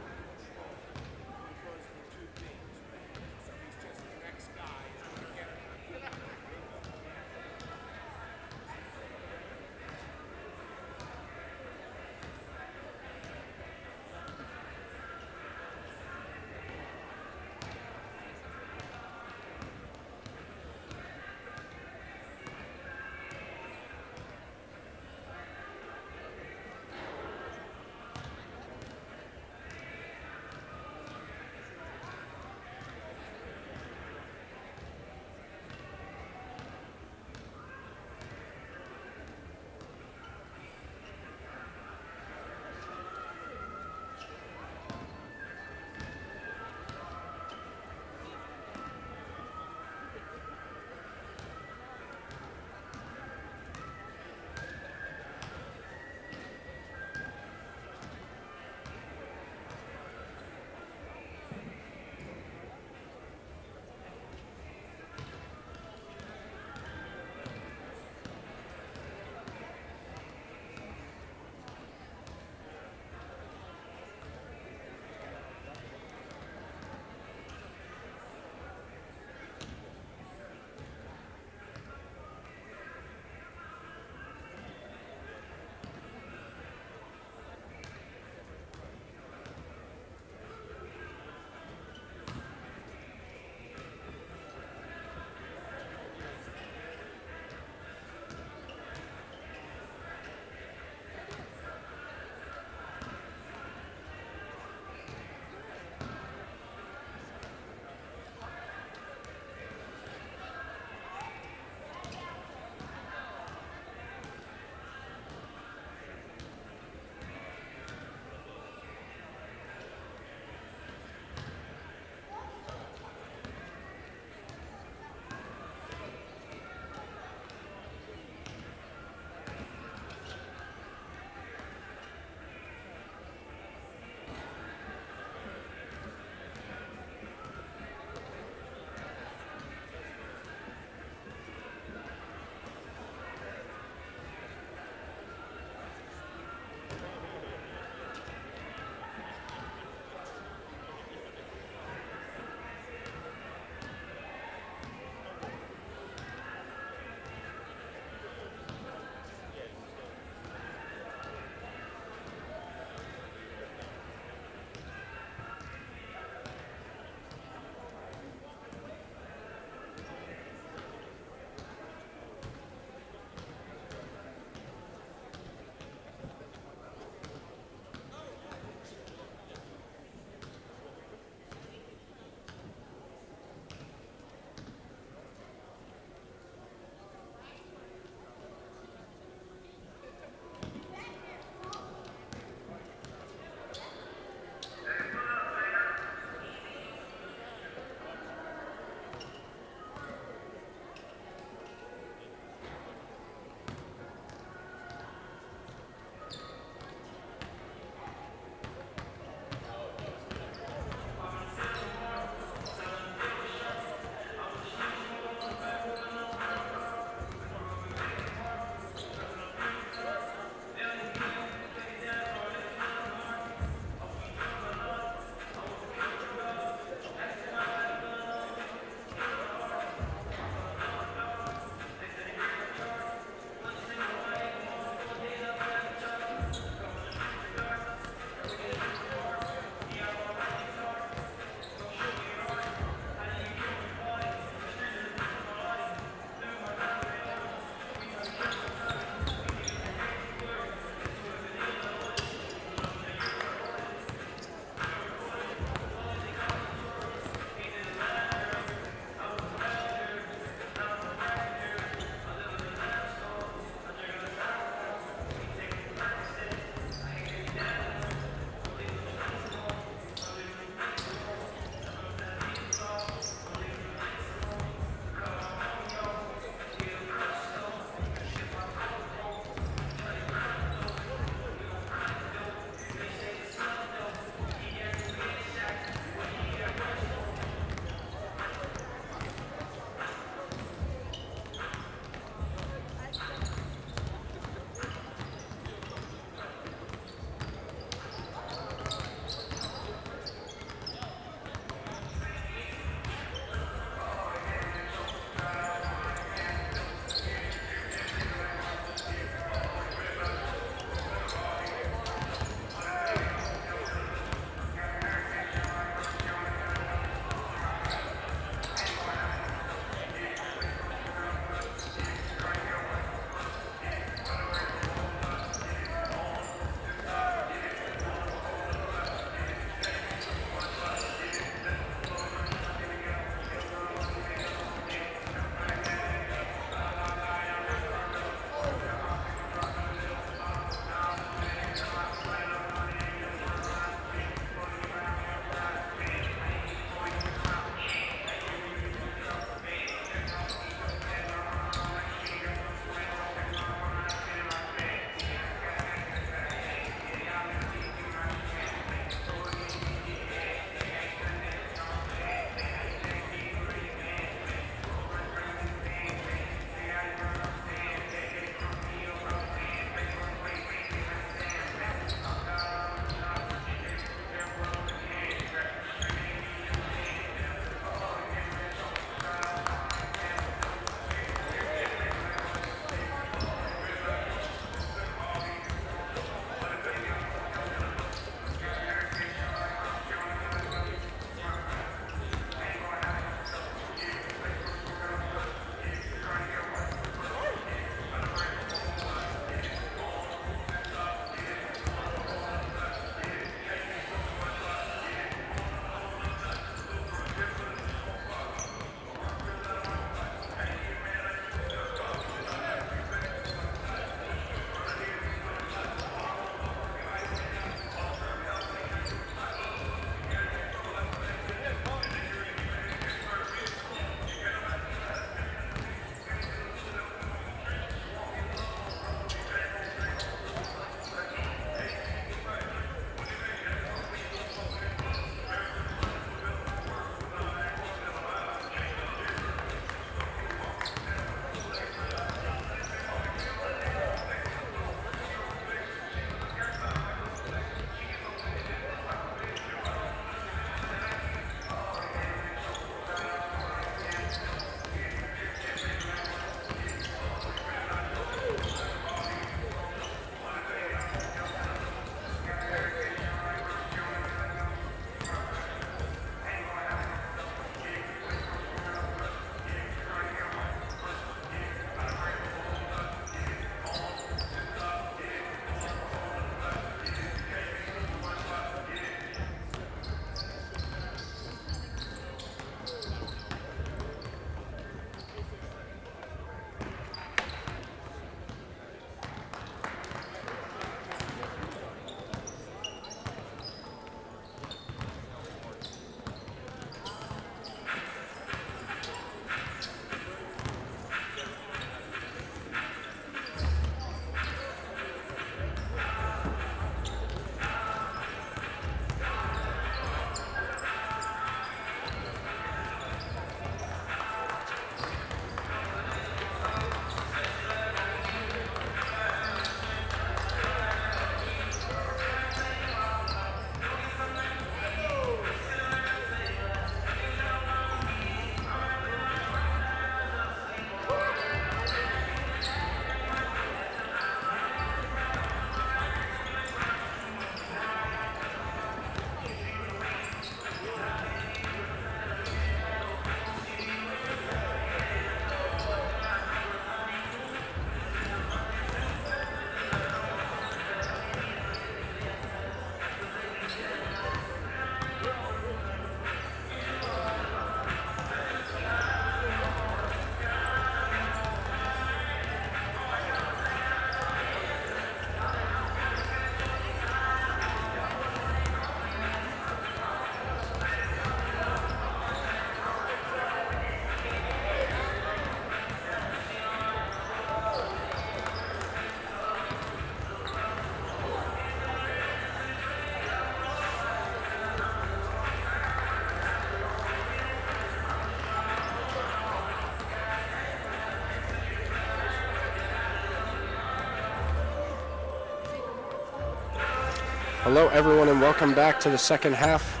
Hello, everyone, and welcome back to the second half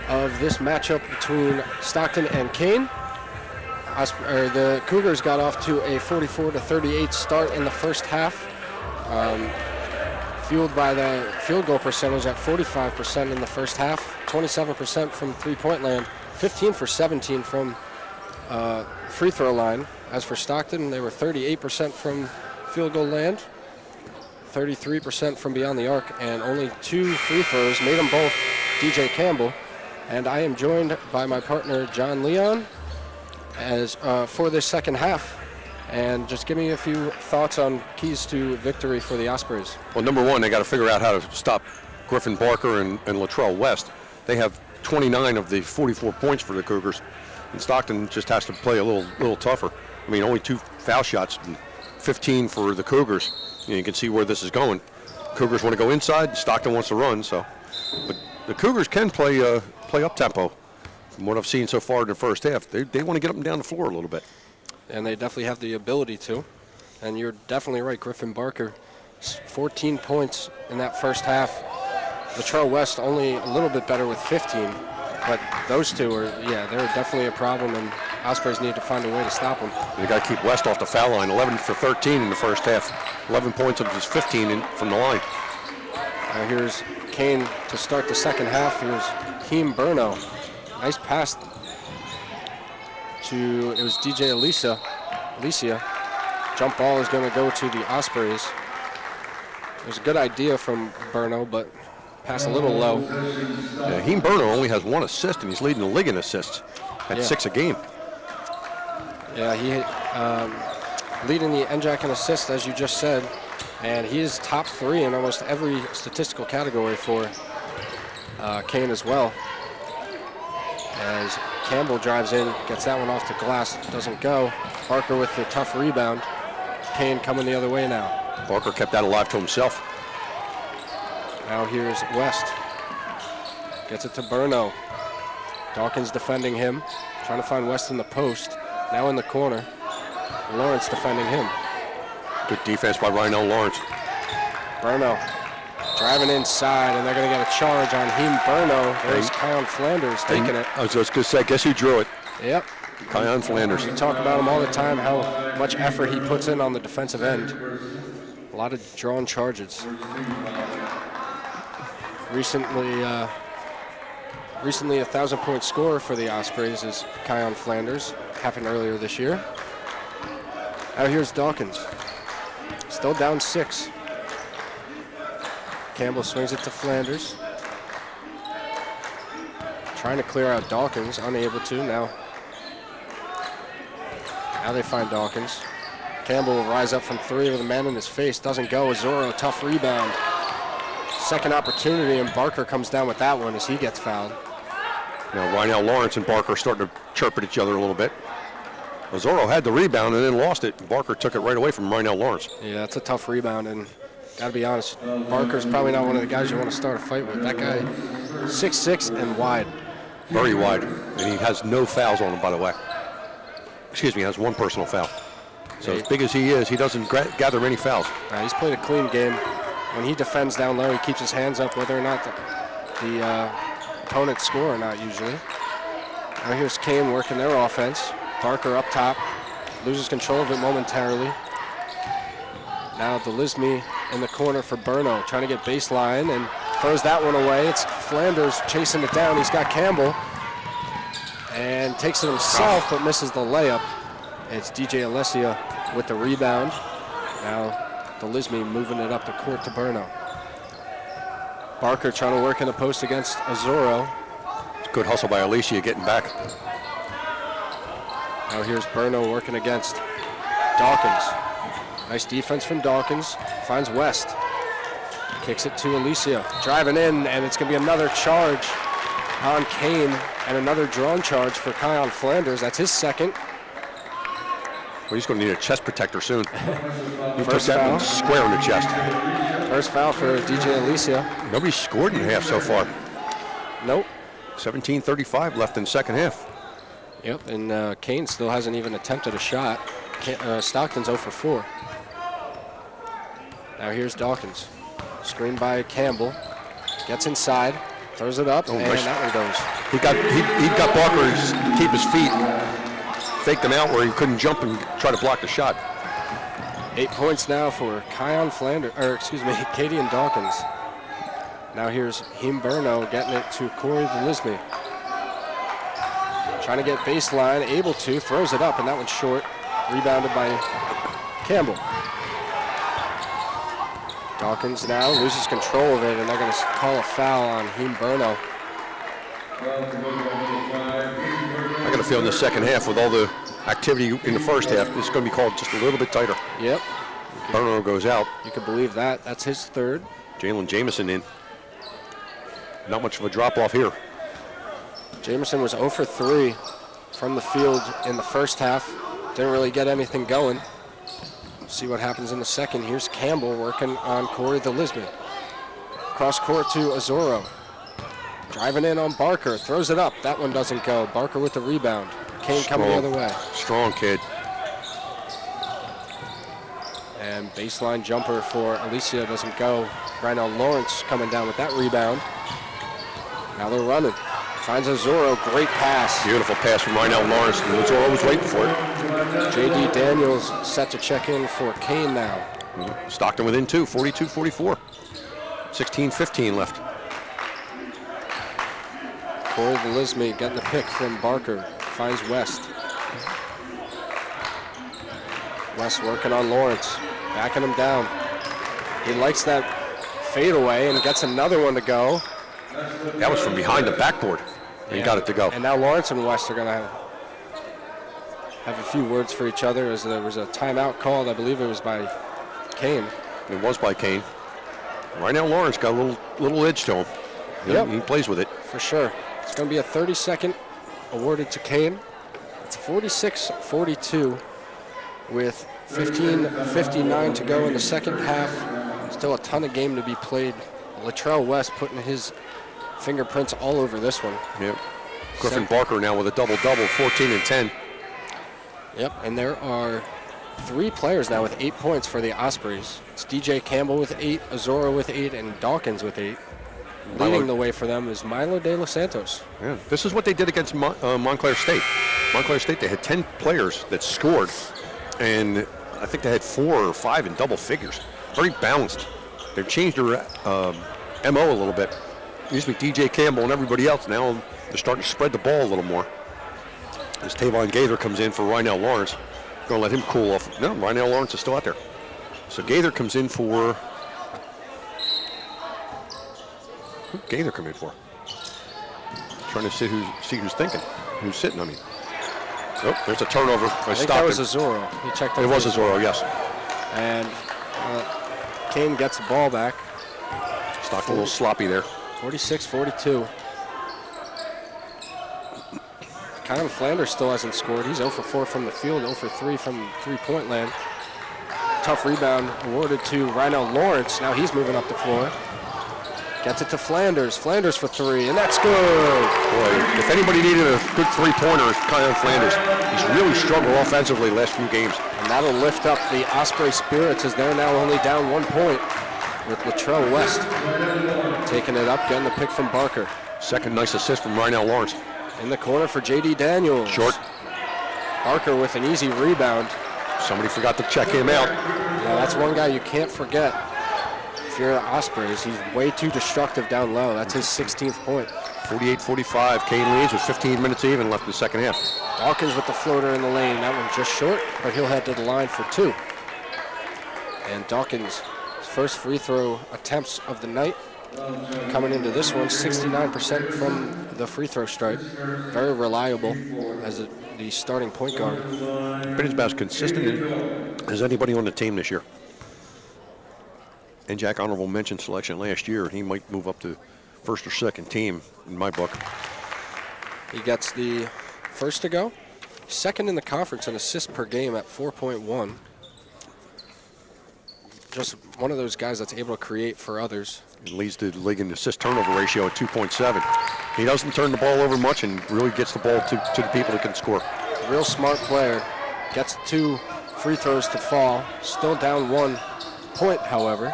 of this matchup between Stockton and Kean. The Cougars got off to a 44-38 start in the first half, fueled by the field goal percentage at 45% in the first half, 27% from three-point land, 15 for 17 from free throw line. As for Stockton, they were 38% from field goal land, 33% from beyond the arc, and only 2 free throws, made them both DJ Campbell. And I am joined by my partner, John Leon, as for this second half. And just give me a few thoughts on keys to victory for the Ospreys. Well, number one, they got to figure out how to stop Griffin Barker and Latrell West. They have 29 of the 44 points for the Cougars, and Stockton just has to play a little tougher. I mean, only 2 foul shots, and 15 for the Cougars. You can see where this is going. Cougars want to go inside, Stockton wants to run. So, but the Cougars can play up tempo. From what I've seen so far in the first half, they want to get up and down the floor a little bit. And they definitely have the ability to. And you're definitely right, Griffin Barker, 14 points in that first half. Latrell West only a little bit better with 15. But those two are, they're definitely a problem, and Ospreys need to find a way to stop them. You got to keep West off the foul line. 11 for 13 in the first half. 11 points of his 15 from the line. Here's Kean to start the second half. Here's Kean Burno. Nice pass to, it was DJ Alicia. Jump ball is going to go to the Ospreys. It was a good idea from Burno, but pass a little low. Yeah, Kean Burno only has 1 assist, and he's leading the league in assists at 6 a game. Yeah, he leading the NJAC in assists, as you just said, and he is top 3 in almost every statistical category for Kean as well. As Campbell drives in, gets that one off the glass, doesn't go. Barker with the tough rebound. Kean coming the other way now. Barker kept that alive to himself. Now here's West. Gets it to Burno. Dawkins defending him. Trying to find West in the post. Now in the corner. Lawrence defending him. Good defense by Rhinell Lawrence. Burno driving inside, and they're going to get a charge on Kean Burno. There's Kean Flanders taking it. I was just going to say, guess who drew it? Yep. Kean Flanders. We talk about him all the time, how much effort he puts in on the defensive end. A lot of drawn charges. Recently a 1,000-point scorer for the Ospreys is Kean Flanders. Happened earlier this year. Now here's Dawkins. Still down 6. Campbell swings it to Flanders. Trying to clear out Dawkins, unable to. Now they find Dawkins. Campbell will rise up from 3 with a man in his face. Doesn't go. Azoro, tough rebound. Second opportunity, and Barker comes down with that one as he gets fouled. Now Rhinell Lawrence and Barker starting to chirp at each other a little bit. Azoro had the rebound and then lost it. Barker took it right away from Rhinell Lawrence. Yeah, that's a tough rebound, and gotta be honest, Barker's probably not one of the guys you want to start a fight with. That guy, 6'6" and wide. Very wide, and he has no fouls on him, by the way. Excuse me, he has 1 personal foul. So as big as he is, he doesn't gather many fouls. He's played a clean game. When he defends down low, he keeps his hands up, whether or not the opponents score or not, usually. Now here's Kean working their offense. Barker up top, loses control of it momentarily. Now Delisme in the corner for Burno, trying to get baseline and throws that one away. It's Flanders chasing it down. He's got Campbell and takes it himself, but misses the layup. It's DJ Alessia with the rebound. Now Delisme moving it up the court to Burno. Barker trying to work in the post against Azoro. It's good hustle by Alicia getting back. Now here's Burno working against Dawkins. Nice defense from Dawkins. Finds West. Kicks it to Alicia. Driving in, and it's going to be another charge on Kean, and another drawn charge for Kean Flanders. That's his second. Well, he's going to need a chest protector soon. He took First that foul. one square in the chest. First foul for DJ Alicia. Nobody's scored in half so far. Nope. 17:35 left in the second half. Yep, and Kean still hasn't even attempted a shot. Stockton's 0 for 4. Now here's Dawkins. Screened by Campbell. Gets inside, throws it up, and nice. that one goes. He got Barker to keep his feet, faked him out where he couldn't jump and try to block the shot. 8 points now for Katie and Dawkins. Now here's Himberno getting it to Corey Delisme. Trying to get baseline, able to, throws it up, and that one's short. Rebounded by Campbell. Dawkins now loses control of it, and they're going to call a foul on Himberno. I got a feeling in the second half, with all the activity in the first half, it's going to be called just a little bit tighter. Yep. Berno goes out. You can believe that. That's his third. Jalen Jamison in. Not much of a drop-off here. Jamison was 0 for 3 from the field in the first half. Didn't really get anything going. See what happens in the second. Here's Campbell working on Corey Delisme. Cross court to Azoro. Driving in on Barker. Throws it up. That one doesn't go. Barker with the rebound. Kean coming the other way. Strong kid. And baseline jumper for Alicia doesn't go. Right now Lawrence coming down with that rebound. Now they're running. Finds Azoro, great pass. Beautiful pass from Rynell Lawrence. Azoro was waiting for it. J.D. Daniels set to check in for Kean now. Stockton within 2, 42-44. 16-15 left. Corey Delisme getting the pick from Barker. Finds West. West working on Lawrence. Backing him down. He likes that fadeaway and gets another one to go. That was from behind the backboard. And he got it to go. And now Lawrence and West are going to have a few words for each other, as there was a timeout called. I believe it was by Kean. It was by Kean. Right now Lawrence got a little edge to him. Yep. He plays with it. For sure. It's going to be a 30-second awarded to Kean. It's 46-42 with 15:59 to go in the second half. Still a ton of game to be played. Latrell West putting his fingerprints all over this one. Yep. Griffin Barker now with a double-double, 14 and 10. Yep, and there are 3 players now with 8 points for the Ospreys. It's DJ Campbell with 8, Azoro with 8, and Dawkins with 8. Leading the way for them is Milo De Los Santos. Yeah, this is what they did against Montclair State. Montclair State, they had 10 players that scored, and I think they had 4 or 5 in double figures. Very balanced. They've changed their MO a little bit. It used to be DJ Campbell and everybody else. Now they're starting to spread the ball a little more. As Tavon Gaither comes in for Rynell Lawrence. Going to let him cool off. No, Rynell Lawrence is still out there. So Gaither comes in for... Who did Gaither come in for? Trying to see who's thinking. Who's sitting, I mean. Oh, there's a turnover. I think that was Azoro. He checked. It was Azoro, yes. And Kean gets the ball back. Stockton a little sloppy there. 46-42. Kyle Flanders still hasn't scored. He's 0 for 4 from the field, 0 for 3 from three-point land. Tough rebound awarded to Rynell Lawrence. Now he's moving up the floor. Gets it to Flanders. Flanders for 3, and that's good. Boy, if anybody needed a good three-pointer, it's Kyle Flanders. He's really struggled offensively the last few games. And that'll lift up the Osprey spirits, as they're now only down 1 point, with Latrell West taking it up, getting the pick from Barker. Second nice assist from Rynell Lawrence. In the corner for J.D. Daniels. Short. Barker with an easy rebound. Somebody forgot to check him out. Yeah, that's one guy you can't forget. If you're the Ospreys, he's way too destructive down low. That's his 16th point. 48-45. Kean leads with 15 minutes even left in the second half. Dawkins with the floater in the lane. That one's just short, but he'll head to the line for 2. And Dawkins' first free throw attempts of the night. Coming into this one, 69% from the free throw stripe. Very reliable as the starting point guard. Been as about consistent as anybody on the team this year. And Jack honorable mention selection last year. He might move up to first or second team in my book. He gets the first to go. Second in the conference in assists per game at 4.1. Just one of those guys that's able to create for others. He leads the league in assist turnover ratio at 2.7. He doesn't turn the ball over much and really gets the ball to the people that can score. Real smart player. Gets 2 free throws to fall. Still down 1 point, however.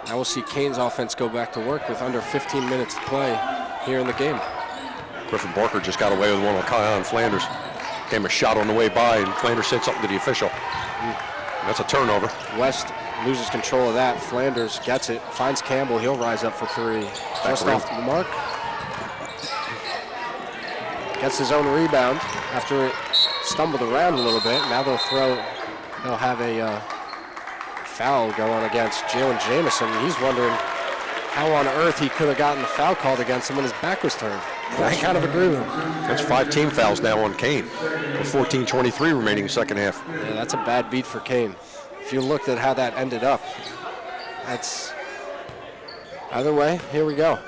Now we'll see Kean's offense go back to work with under 15 minutes to play here in the game. Griffin Barker just got away with one on Kean Flanders. Gave him a shot on the way by, and Flanders said something to the official. That's a turnover. West loses control of that. Flanders gets it, finds Campbell. He'll rise up for three. Just off the mark. Gets his own rebound after it stumbled around a little bit. Now they'll have a foul going against Jalen Jamison. He's wondering how on earth he could have gotten the foul called against him when his back was turned. I kind of agree with him. That's 5 team fouls now on Kean, with 14:23 remaining in the second half. Yeah, that's a bad beat for Kean. If you looked at how that ended up, that's... Either way, here we go.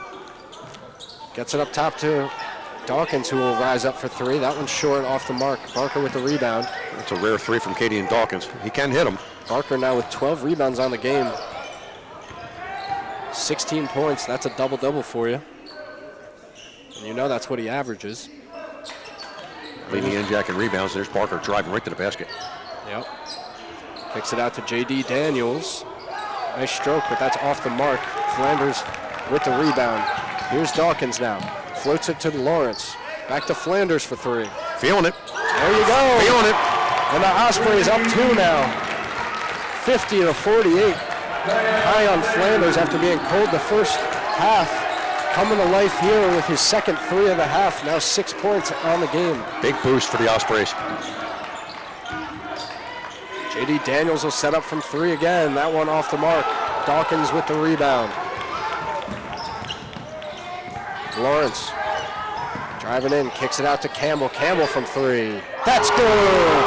Gets it up top to Dawkins, who will rise up for three. That one's short, off the mark. Barker with the rebound. That's a rare three from Katie and Dawkins. He can hit him. Barker now with 12 rebounds on the game. 16 points, that's a double-double for you. And you know that's what he averages. Leading NJAC in rebounds. There's Barker driving right to the basket. Yep. Kicks it out to J.D. Daniels. Nice stroke, but that's off the mark. Flanders with the rebound. Here's Dawkins now. Floats it to Lawrence. Back to Flanders for three. Feeling it. There you go. Feeling it. And the Ospreys up two now. 50-48. High on Flanders after being cold the first half. Coming to life here with his second three of the half. Now 6 points on the game. Big boost for the Ospreys. J.D. Daniels will set up from three again. That one off the mark. Dawkins with the rebound. Lawrence driving in, kicks it out to Campbell. Campbell from three. That's good.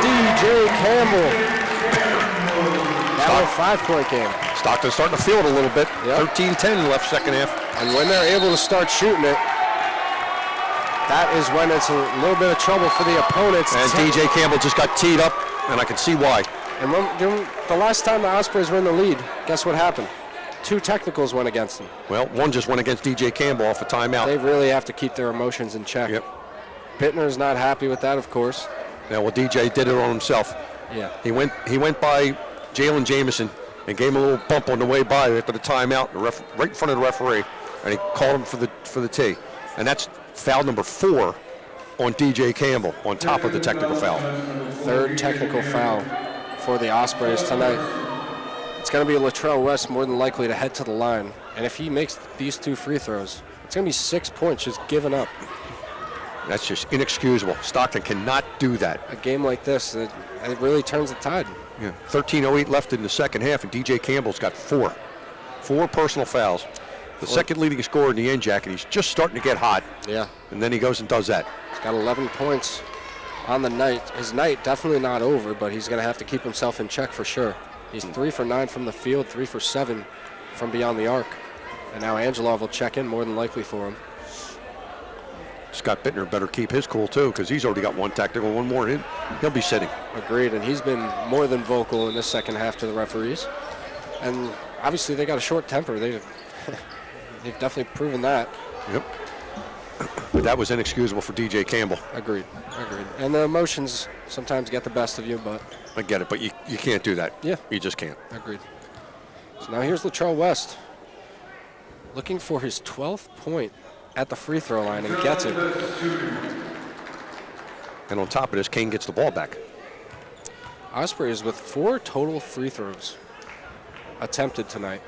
DJ Campbell. Now a 5-point game. Stockton starting to feel it a little bit. Yep. 13-10 left second half. And when they're able to start shooting it, that is when it's a little bit of trouble for the opponents. And DJ Campbell just got teed up, and I can see why. And the last time the Ospreys were in the lead, guess what happened? 2 technicals went against them. Well, one just went against DJ Campbell off a timeout. They really have to keep their emotions in check. Yep. Bittner's not happy with that, of course. Yeah, well, DJ did it on himself. Yeah. He went by Jalen Jamison and gave him a little bump on the way by after the timeout, right in front of the referee, and he called him for the tee. And that's foul number 4 on DJ Campbell, on top of the technical foul. 3rd technical foul for the Ospreys tonight. It's going to be Latrell West more than likely to head to the line. And if he makes these 2 free throws, it's going to be 6 points just given up. That's just inexcusable. Stockton cannot do that. A game like this, it really turns the tide. Yeah. 13:08 left in the second half, and DJ Campbell's got 4 personal fouls. The second leading scorer in the NJAC, and he's just starting to get hot. Yeah. And then he goes and does that. He's got 11 points on the night. His night definitely not over, but he's going to have to keep himself in check for sure. He's 3 for 9 from the field, 3 for 7 from beyond the arc. And now Angelov will check in more than likely for him. Scott Bittner better keep his cool too, because he's already got 1 tactical, 1 more in. He'll be sitting. Agreed, and he's been more than vocal in this second half to the referees. And obviously they got a short temper. They've definitely proven that. Yep. But that was inexcusable for DJ Campbell. Agreed. And the emotions sometimes get the best of you, but... I get it, but you can't do that. Yeah. You just can't. Agreed. So now here's Latrell West, looking for his 12th point at the free throw line, and gets it. And on top of this, Kean gets the ball back. Ospreys with 4 total free throws attempted tonight,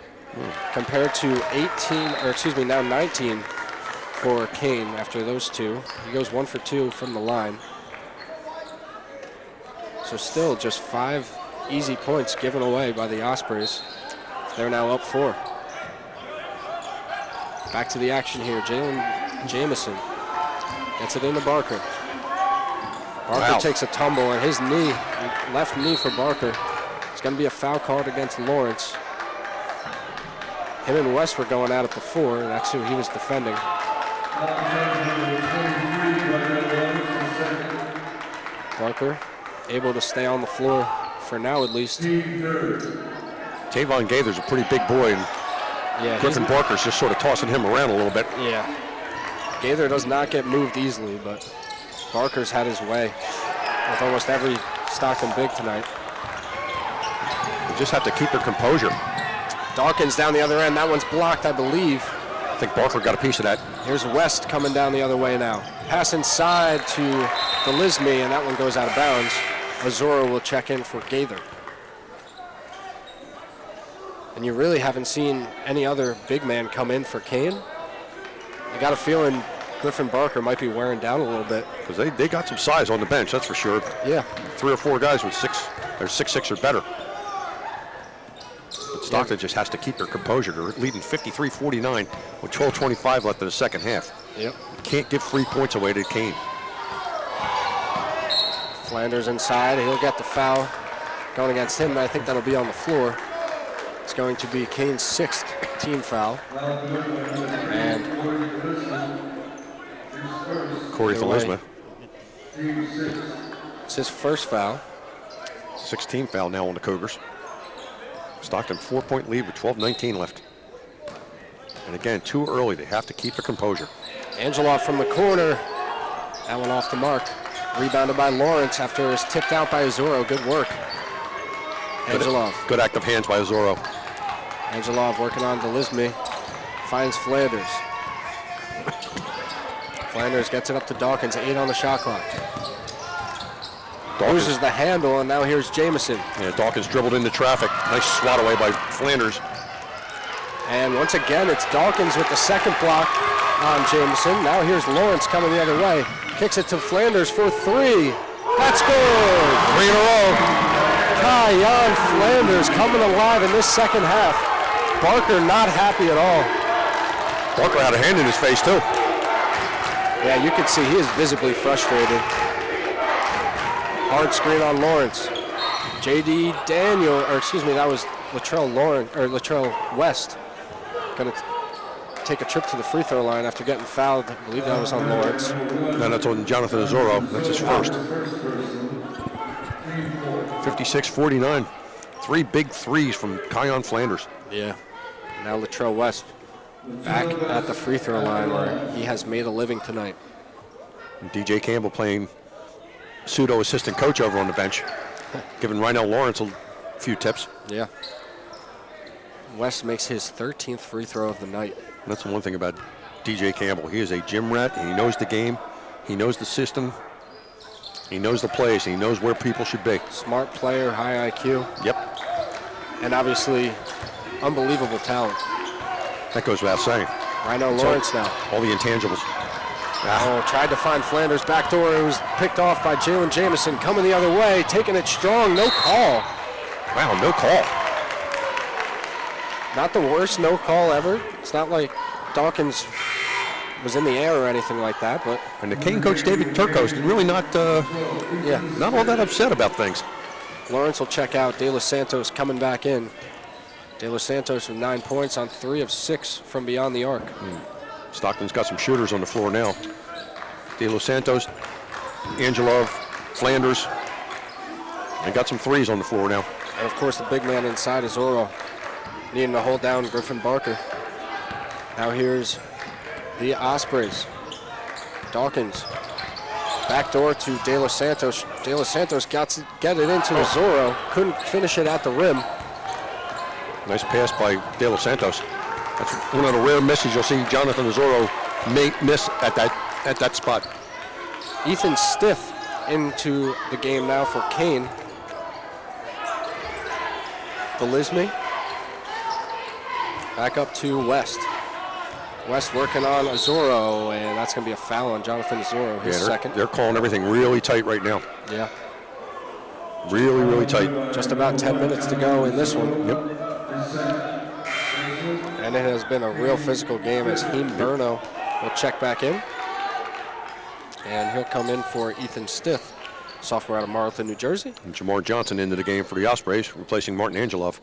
compared to 19 for Kean after those 2. He goes 1 for 2 from the line. So still just 5 easy points given away by the Ospreys. They're now up 4. Back to the action here. Jalen Jamison gets it into Barker. Barker takes a tumble, and his knee, left knee for Barker. It's going to be a foul called against Lawrence. Him and West were going at it before, and that's who he was defending. Barker able to stay on the floor for now at least. Tavon Gaither's a pretty big boy, and Yeah, Griffin Barker's just sort of tossing him around a little bit. Yeah. Gaither does not get moved easily, but Barker's had his way with almost every Stockton big tonight. You just have to keep your composure. Dawkins down the other end. That one's blocked, I believe. I think Barker got a piece of that. Here's West coming down the other way now. Pass inside to Delisme, and that one goes out of bounds. Azoro will check in for Gaither. And you really haven't seen any other big man come in for Kean. I got a feeling Griffin Barker might be wearing down a little bit. Because they got some size on the bench, that's for sure. Yeah. 3 or 4 guys with 6'6" or better. But Stockton just has to keep their composure. They're leading 53-49 with 12:25 left in the second half. Yep. Can't give 3 points away to Kean. Flanders inside. He'll get the foul going against him, and I think that'll be on the floor. It's going to be Kean's 6th team foul. And Corey Delisme. It's his first foul. 16 foul now on the Cougars. Stockton 4-point lead with 12:19 left. And again, too early. They have to keep their composure. Angelov from the corner. That one off the mark. Rebounded by Lawrence after it was tipped out by Azoro. Good work. Angelov. Good active hands by Azoro. Angelov working on Delisme. Finds Flanders. Flanders gets it up to Dawkins. 8 on the shot clock. Loses the handle, and now here's Jamison. Yeah, Dawkins dribbled into traffic. Nice swat away by Flanders. And once again, it's Dawkins with the second block on Jamison. Now here's Lawrence coming the other way. Kicks it to Flanders for 3. That's good. 3 in a row. Kean Flanders coming alive in this second half. Barker not happy at all. Barker had a hand in his face, too. Yeah, you can see he is visibly frustrated. Hard screen on Lawrence. J.D. Daniel, or excuse me, that was Latrell West. Gonna take a trip to the free throw line after getting fouled. I believe that was on Lawrence. No, that's on Jonathan Azoro. That's his first. 56-49. 3 big threes from Kean Flanders. Yeah. Now Latrell West back at the free throw line where he has made a living tonight. And DJ Campbell playing pseudo assistant coach over on the bench, giving Rynell Lawrence a few tips. Yeah. West makes his 13th free throw of the night. And that's the one thing about DJ Campbell. He is a gym rat, and he knows the game. He knows the system. He knows the plays. And he knows where people should be. Smart player, high IQ. Yep. And obviously, unbelievable talent. That goes without saying. Rynell Lawrence now. All the intangibles. Oh, tried to find Flanders back door. It was picked off by Jalen Jamison. Coming the other way, taking it strong. No call. Wow, no call. Not the worst no call ever. It's not like Dawkins was in the air or anything like that, but. And the Kean coach, David Turcos, did really not all that upset about things. Lawrence will check out. De Los Santos coming back in. De Los Santos with 9 points on 3 of 6 from beyond the arc. Stockton's got some shooters on the floor now. De Los Santos, Angelov, Flanders. They got some threes on the floor now. And of course the big man inside is Oro, needing to hold down Griffin Barker. Now here's the Ospreys. Dawkins. Backdoor to De Los Santos. De Los Santos got to get it into Azoro. Couldn't finish it at the rim. Nice pass by De Los Santos. That's one of the rare misses you'll see Jonathan Azoro miss at that spot. Ethan Stith into the game now for Kean. Delisme. Back up to West. West working on Azoro, and that's going to be a foul on Jonathan Azoro, his second. They're calling everything really tight right now. Yeah. Really, really tight. Just about 10 minutes to go in this one. Yep. And it has been a real physical game as Heem Burno will check back in. And he'll come in for Ethan Stith, sophomore out of Marlton, New Jersey. And Jamar Johnson into the game for the Ospreys, replacing Martin Angelov.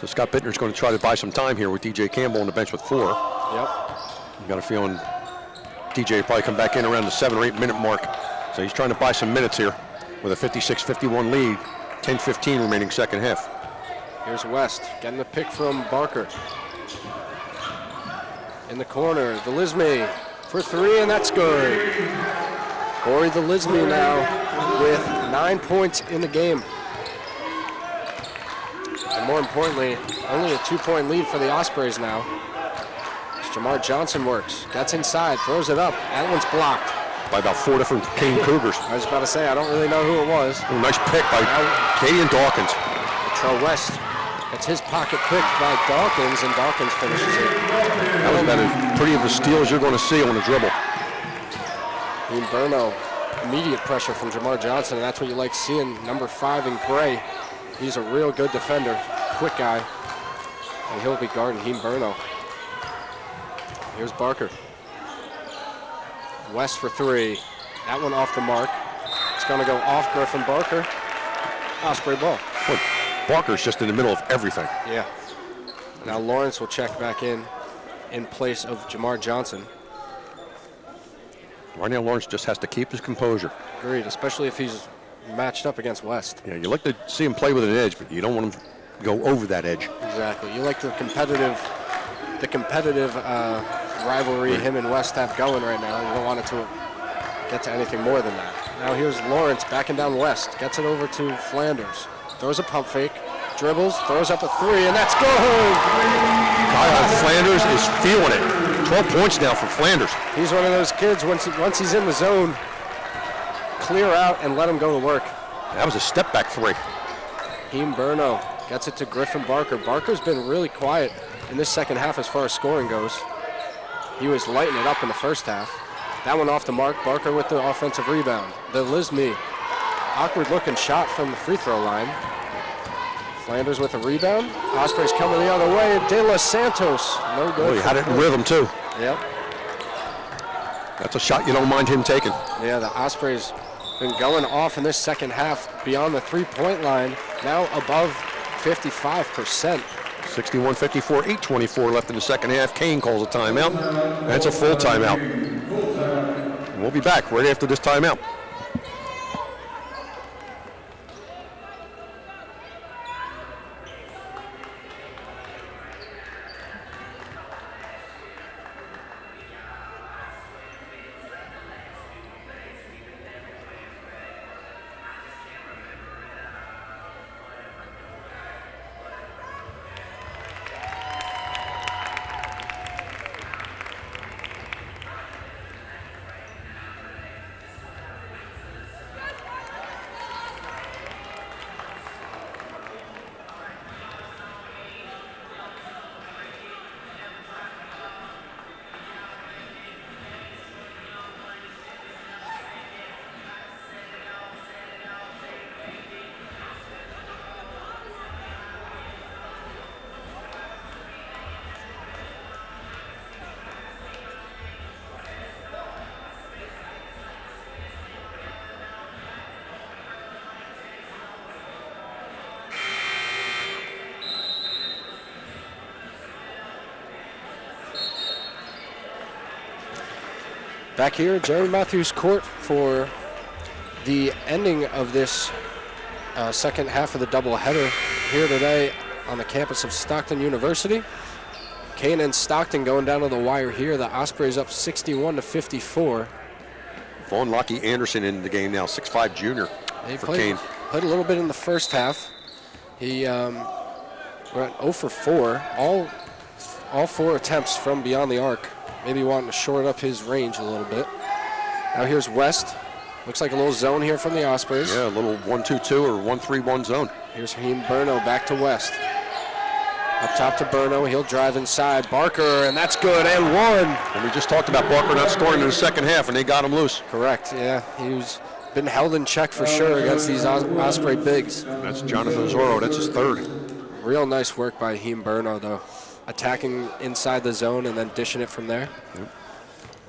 So Scott Bittner's going to try to buy some time here with DJ Campbell on the bench with 4. Yep. I've got a feeling DJ will probably come back in around the 7 or 8 minute mark. So he's trying to buy some minutes here with a 56-51 lead, 10-15 remaining second half. Here's West getting the pick from Barker. In the corner, Delisme for 3, and that's good. Corey Delisme now with 9 points in the game. And more importantly, only a 2-point lead for the Ospreys now. As Jamar Johnson works, gets inside, throws it up. That one's blocked. By about 4 different Kean Cougars. I was about to say, I don't really know who it was. Oh, nice pick by Katie and Dawkins. Latrell West gets his pocket picked by Dawkins, and Dawkins finishes it. That was about as pretty of a steal as you're going to see on the dribble. Dean Burno, immediate pressure from Jamar Johnson, and that's what you like seeing. Number 5 in gray. He's a real good defender, quick guy, and he'll be guarding Dean Burno. Here's Barker. West for 3. That one off the mark. It's going to go off Griffin Barker. Osprey ball. Boy, Barker's just in the middle of everything. Yeah. Now Lawrence will check back in place of Jamar Johnson. Right now, Lawrence just has to keep his composure. Agreed, especially if he's matched up against West. Yeah, you like to see him play with an edge, but you don't want him to go over that edge. Exactly. You like the competitive rivalry him and West have going right now. You don't want it to get to anything more than that. Now here's Lawrence backing down West. Gets it over to Flanders. Throws a pump fake. Dribbles. Throws up a 3, and that's good! Kyle Flanders is feeling it. 12 points now for Flanders. He's one of those kids, once he's in the zone, clear out and let him go to work. That was a step back 3. Dean Burno gets it to Griffin Barker. Barker's been really quiet in this second half as far as scoring goes. He was lighting it up in the first half. That one off the mark. Barker with the offensive rebound. The Lisme, awkward looking shot from the free throw line. Flanders with a rebound. Ospreys coming the other way. De Los Santos, no good. Oh, he had it in rhythm too. Yep. That's a shot you don't mind him taking. Yeah, the Ospreys been going off in this second half beyond the 3-point line. Now above 55%. 61-54, 8:24 left in the second half. Kean calls a timeout. That's a full timeout. And we'll be back right after this timeout. Back here at Jerry Matthews Court for the ending of this second half of the doubleheader here today on the campus of Stockton University. Kean and Stockton going down to the wire here. The Ospreys up 61-54. Vaughn Lockie Anderson in the game now, 6'5" junior for Kean. Played a little bit in the first half. He we're at 0 for 4. All 4 attempts from beyond the arc. Maybe wanting to short up his range a little bit. Now here's West. Looks like a little zone here from the Ospreys. Yeah, a little 1-2-2 or 1-3-1 zone. Here's Dean Burno back to West. Up top to Burno. He'll drive inside. Barker, and that's good, and 1. And we just talked about Barker not scoring in the second half, and they got him loose. Correct, yeah. He's been held in check for sure against these Osprey bigs. That's Jonathan Zorro. That's his 3rd. Real nice work by Dean Burno, though. Attacking inside the zone and then dishing it from there. Yep.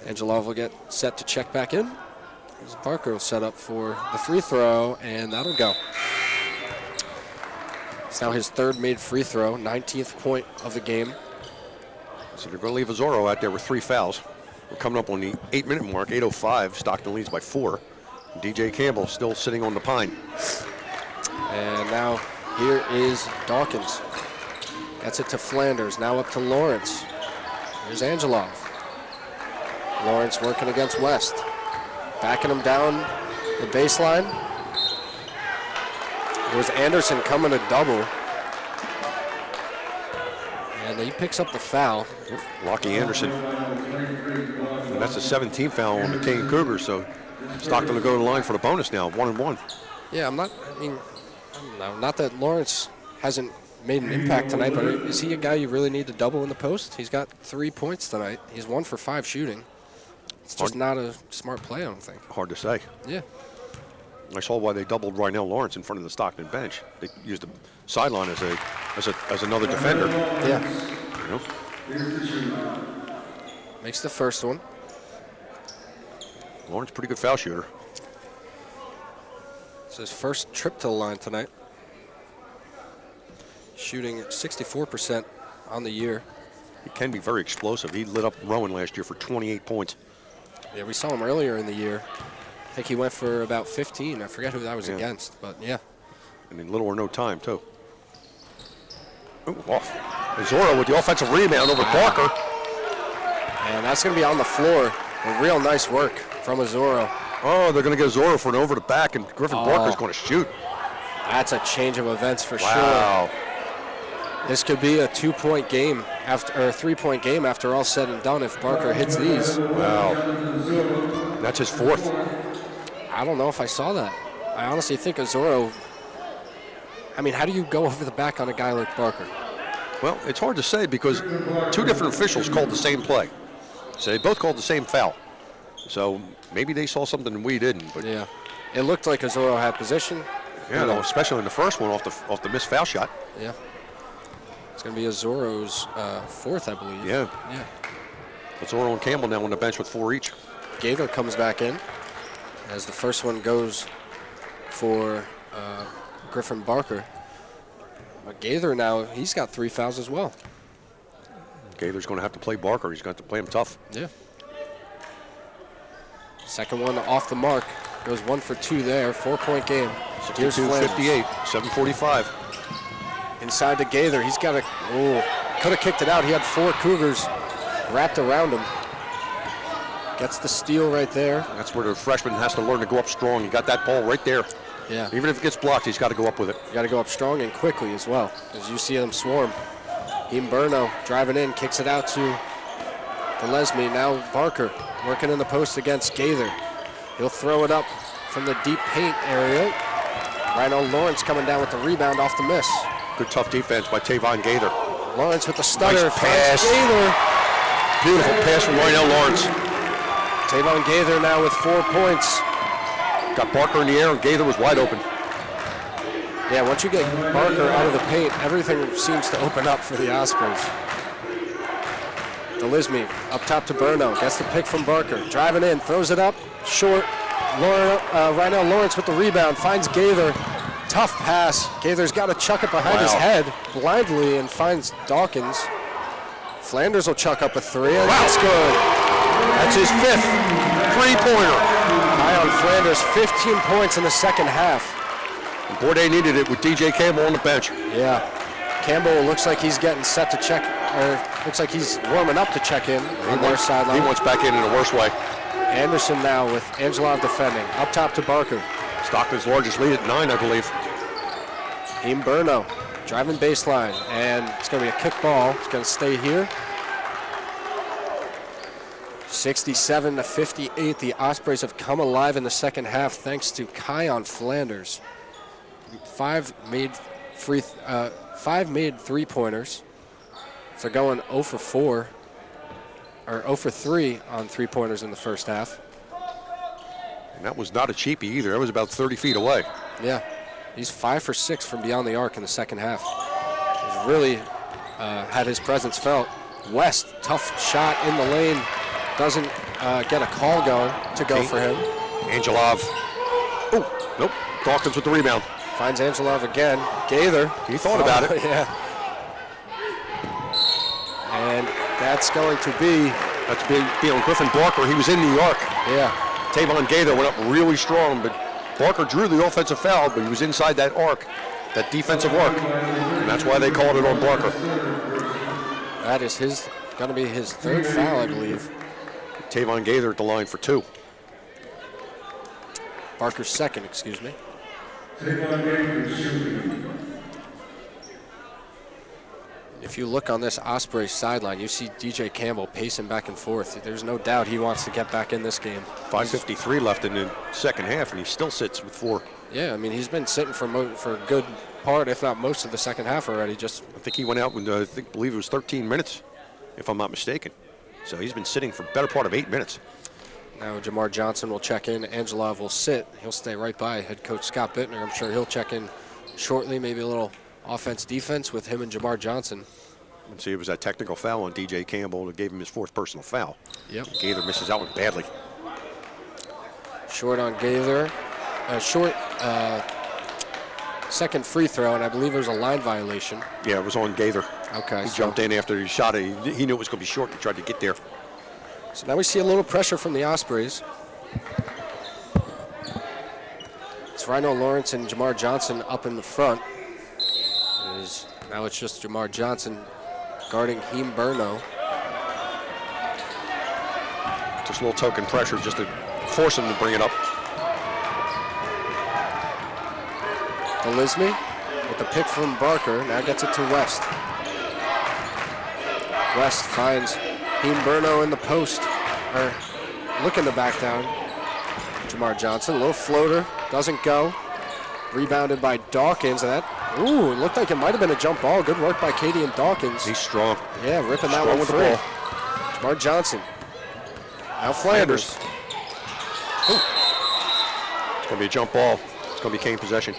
Angelov will get set to check back in. As Barker will set up for the free throw, and that'll go. It's now his 3rd made free throw, 19th point of the game. So they're going to leave Zorro out there with 3 fouls. We're coming up on the 8-minute mark, 8:05. Stockton leads by 4. DJ Campbell still sitting on the pine. And now here is Dawkins. Gets it to Flanders, now up to Lawrence. Here's Angelov. Lawrence working against West. Backing him down the baseline. It was Anderson coming to double. And he picks up the foul. Lockie Anderson. And that's the 17th foul on the Kean Cougars, so Stockton will go to the line for the bonus now, 1-1. Yeah, I don't know, not that Lawrence hasn't made an impact tonight, but is he a guy you really need to double in the post? He's got 3 points tonight. He's 1 for 5 shooting. It's just not a smart play, I don't think. Hard to say. Yeah. I saw why they doubled Rynell Lawrence in front of the Stockton bench. They used the sideline as another defender. Yeah. You know? Makes the first one. Lawrence, pretty good foul shooter. It's his first trip to the line tonight. Shooting 64% on the year. He can be very explosive. He lit up Rowan last year for 28 points. Yeah, we saw him earlier in the year. I think he went for about 15. I forget who that was against, but yeah. And in little or no time, too. Ooh, off. Zorro with the offensive rebound over Barker. And that's going to be on the floor. A real nice work from Azoro. Oh, they're going to get Zorro for an over the back, and Griffin Barker's going to shoot. That's a change of events for Wow. sure. This could be a 2-point game or a 3-point game after all said and done if Barker hits these. Wow. That's his 4th. I don't know if I saw that. I honestly think Azoro, I mean, how do you go over the back on a guy like Barker? Well, it's hard to say because 2 different officials called the same play. So they both called the same foul. So maybe they saw something we didn't. But yeah, it looked like Azoro had position. Yeah, no, especially in the first one off the missed foul shot. Yeah. It's going to be Azoro's 4th, I believe. Yeah. Yeah. Azoro and Campbell now on the bench with 4 each. Gaither comes back in as the first one goes for Griffin Barker. But Gaither now, he's got 3 fouls as well. Gaither's going to have to play Barker. He's going to have to play him tough. Yeah. Second one off the mark. Goes 1 for 2 there. 4-point game. Here's 62-58, 7:45. Inside to Gaither. He's got could have kicked it out. He had 4 Cougars wrapped around him. Gets the steal right there. That's where the freshman has to learn to go up strong. He got that ball right there. Yeah. Even if it gets blocked, he's got to go up with it. You got to go up strong and quickly as well, as you see them swarm. Imberno driving in, kicks it out to Gillespie. Now Barker working in the post against Gaither. He'll throw it up from the deep paint area. Rynell Lawrence coming down with the rebound off the miss. Good tough defense by Tavon Gaither. Lawrence with the stutter. Nice pass. Gaither. Beautiful pass from Rynell Lawrence. Tavon Gaither now with 4 points. Got Barker in the air, and Gaither was wide open. Yeah, once you get Barker out of the paint, everything seems to open up for the Ospreys. Delisme up top to Berno. Gets the pick from Barker. Driving in, throws it up, short. Rynell Lawrence with the rebound, finds Gaither. Tough pass. Gaither's got to chuck it behind his head blindly and finds Dawkins. Flanders will chuck up a 3, and that's good. That's his 5th three-pointer. High on Flanders, 15 points in the second half. And boy, they needed it with DJ Campbell on the bench. Yeah. Campbell looks like he's getting set to check, or looks like he's warming up to check in on their sideline. He wants back in a worse way. Anderson now with Angelov defending. Up top to Barker. Stockton's largest lead at 9, I believe. Imberno driving baseline, and it's going to be a kick ball. It's going to stay here. 67-58. The Ospreys have come alive in the second half thanks to Kean Flanders. 5 made three-pointers. They're going 0 for 4, or 0 for 3 on three-pointers in the first half. And that was not a cheapie either. That was about 30 feet away. Yeah, he's 5 for 6 from beyond the arc in the second half. He's really had his presence felt. West, tough shot in the lane. Doesn't get a call to go for him. Angelov. Oh, nope. Dawkins with the rebound. Finds Angelov again. Gaither. He thought about it. Yeah. And that's going to be... That's been on Griffin Barker. He was in the arc. Yeah. Tavon Gaither went up really strong, but Barker drew the offensive foul, but he was inside that arc, that defensive arc. And that's why they called it on Barker. That is going to be his 3rd foul, I believe. Tavon Gaither at the line for 2. Barker's 2nd, excuse me. If If you look on this Ospreys sideline, you see DJ Campbell pacing back and forth. There's no doubt he wants to get back in this game. 5:53 left in the second half, and he still sits with 4. Yeah, I mean, he's been sitting for a good part, if not most of the second half already. I think he went out with, I believe it was 13 minutes, if I'm not mistaken. So he's been sitting for the better part of 8 minutes. Now Jamar Johnson will check in. Angelov will sit. He'll stay right by head coach Scott Bittner. I'm sure he'll check in shortly, maybe a little offense-defense with him and Jamar Johnson. And see, it was that technical foul on DJ Campbell that gave him his 4th personal foul. Yep. Gaither misses out one badly. Short on Gaither. Second free throw, and I believe it was a line violation. Yeah, it was on Gaither. Okay. He jumped in after he shot it. He knew it was going to be short. He tried to get there. So now we see a little pressure from the Ospreys. It's Rhino Lawrence and Jamar Johnson up in the front. Now it's just Jamar Johnson guarding Kean Burno. Just a little token pressure just to force him to bring it up. Delisme with the pick from Barker. Now gets it to West. West finds Kean Burno in the post. Or looking to back down. Jamar Johnson, a little floater, doesn't go. Rebounded by Dawkins. And that, ooh, it looked like it might have been a jump ball. Good work by Katie and Dawkins. He's strong. Yeah, ripping that one with free. the ball. Jamar Johnson. Now Flanders. It's going to be a jump ball. It's going to be Kean possession.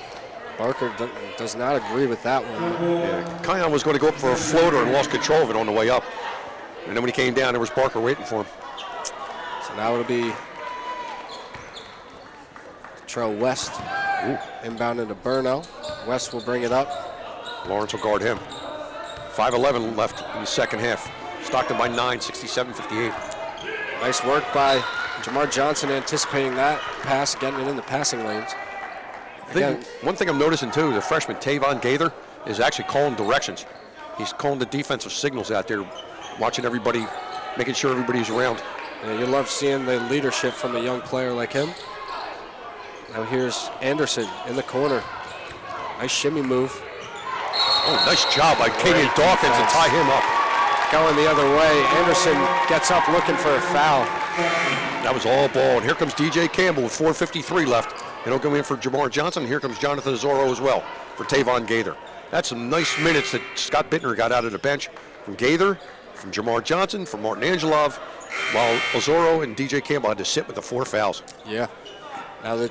Barker does not agree with that one. Yeah, Kean was going to go up for a floater and lost control of it on the way up. And then when he came down, there was Barker waiting for him. So now it'll be Trell West. Inbound into Burno. West will bring it up. Lawrence will guard him. 5:11 left in the second half. Stockton by 9, 67-58. Nice work by Jamar Johnson anticipating that pass, getting it in the passing lanes. One thing I'm noticing too, the freshman Tavon Gaither is actually calling directions. He's calling the defensive signals out there, watching everybody, making sure everybody's around. Yeah, you love seeing the leadership from a young player like him. Now here's Anderson in the corner. Nice shimmy move. Oh, nice job by Katie Dawkins to tie him up. Going the other way. Anderson gets up looking for a foul. That was all ball. And here comes DJ Campbell with 4:53 left. And he'll come in for Jamar Johnson. Here comes Jonathan Zorro as well for Tavon Gaither. That's some nice minutes that Scott Bittner got out of the bench from Gaither, from Jamar Johnson, from Martin Angelov, while Zorro and DJ Campbell had to sit with the 4 fouls. Yeah. Now the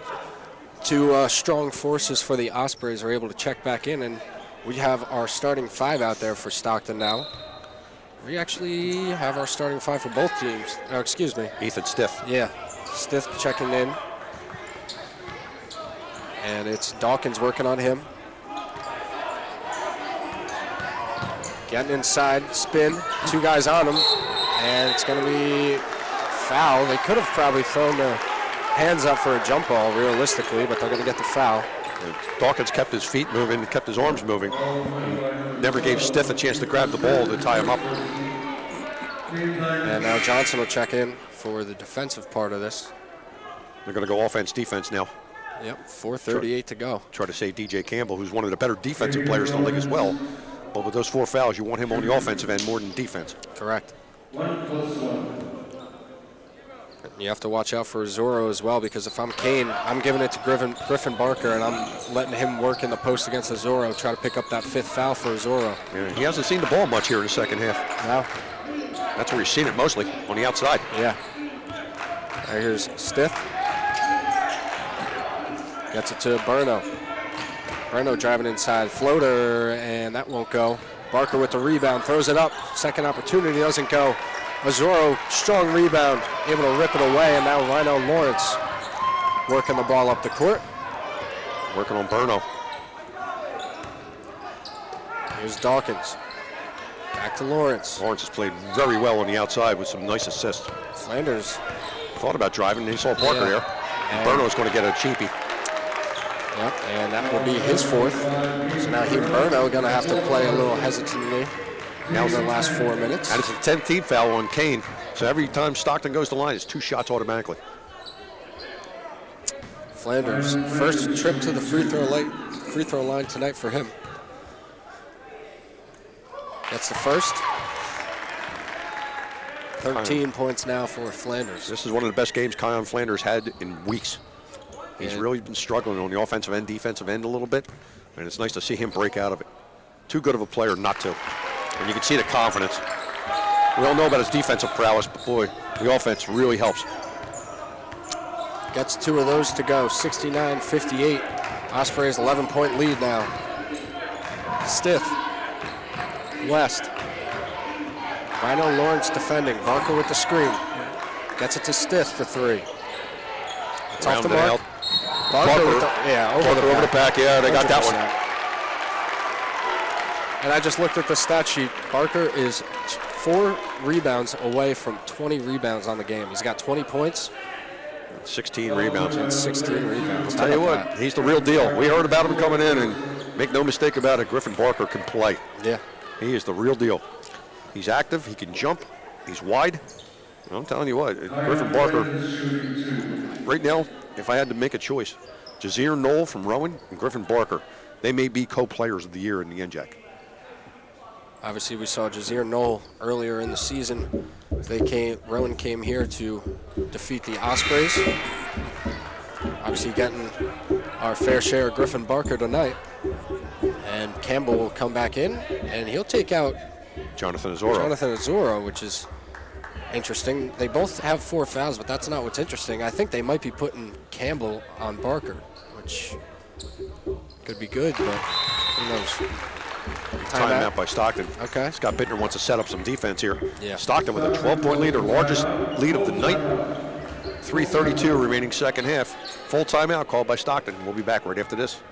two strong forces for the Ospreys are able to check back in, and we have our starting 5 out there for Stockton now. We actually have our starting 5 for both teams. Oh, excuse me. Ethan Stiff. Yeah. Stiff checking in. And it's Dawkins working on him. Getting inside, spin, 2 guys on him, and it's going to be foul. They could have probably thrown their hands up for a jump ball realistically, but they're going to get the foul. Dawkins kept his feet moving, kept his arms moving, never gave Stiff a chance to grab the ball to tie him up. And now Johnson will check in for the defensive part of this. They're going to go offense, defense now. Yep, 4:38 to go. Try to save DJ Campbell, who's one of the better defensive players in the league as well. But with those 4 fouls, you want him on the offensive end more than defense. Correct. 1+1. You have to watch out for Zorro as well, because if I'm Kean, I'm giving it to Griffin Barker, and I'm letting him work in the post against the Zorro, try to pick up that 5th foul for Zorro. Yeah, he hasn't seen the ball much here in the second half. No. That's where he's seen it mostly, on the outside. Yeah. Now here's Stiff. Gets it to Burno. Burno driving inside. Floater, and that won't go. Barker with the rebound, throws it up. Second opportunity doesn't go. Zorro, strong rebound, able to rip it away, and now Rhino Lawrence working the ball up the court. Working on Burno. Here's Dawkins. Back to Lawrence. Lawrence has played very well on the outside with some nice assists. Flanders. Thought about driving, he saw Parker there. And Burno's going to get a cheapie. Yep, and that will be his 4th. So now Burno going to have to play a little hesitantly now in the last 4 minutes. And it's a 10th team foul on Kean. So every time Stockton goes to line, it's 2 shots automatically. Flanders, first trip to the free throw line tonight for him. That's the first. 13 points now for Flanders. This is one of the best games Kean Flanders had in weeks. He's really been struggling on the offensive end, defensive end a little bit, and it's nice to see him break out of it. Too good of a player not to. And you can see the confidence. We all know about his defensive prowess, but boy, the offense really helps. Gets 2 of those to go, 69-58. Ospreys 11-point lead now. Stith, West. Rhino Lawrence defending. Barker with the screen. Gets it to Stith for 3. It's off the mark. Barker with the, over the back. Yeah, they got that 100%. one. And I just looked at the stat sheet. Barker is 4 rebounds away from 20 rebounds on the game. He's got 20 points. 16 rebounds. And 16 rebounds. Tell you what, he's the real deal. We heard about him coming in, and make no mistake about it, Griffin Barker can play. Yeah. He is the real deal. He's active, he can jump, he's wide. I'm telling you what, Griffin Barker, right now, if I had to make a choice, Jazeer Knoll from Rowan and Griffin Barker, they may be co-players of the year in the NJAC. Obviously, we saw Jazeer Knoll earlier in the season. Rowan came here to defeat the Ospreys. Obviously getting our fair share of Griffin Barker tonight. And Campbell will come back in, and he'll take out Jonathan Azoro, which is interesting. They both have 4 fouls, but that's not what's interesting. I think they might be putting Campbell on Barker, which could be good, but who knows. Timeout by Stockton. Okay. Scott Bittner wants to set up some defense here. Yeah. Stockton with a 12-point lead, their largest lead of the night. 3:32 remaining second half. Full timeout called by Stockton. We'll be back right after this.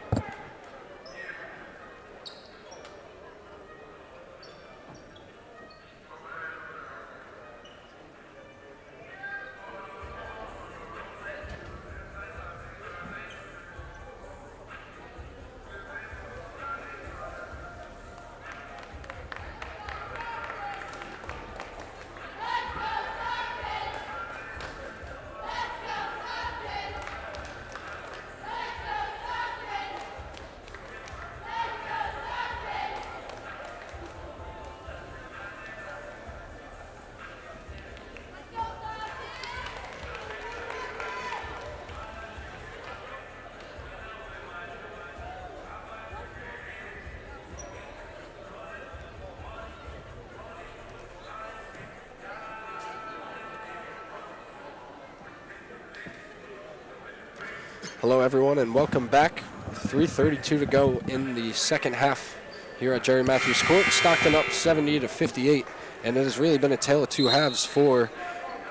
Hello, everyone, and welcome back. 3:32 to go in the second half here at Jerry Matthews Court. Stockton up 70-58, and it has really been a tale of 2 halves for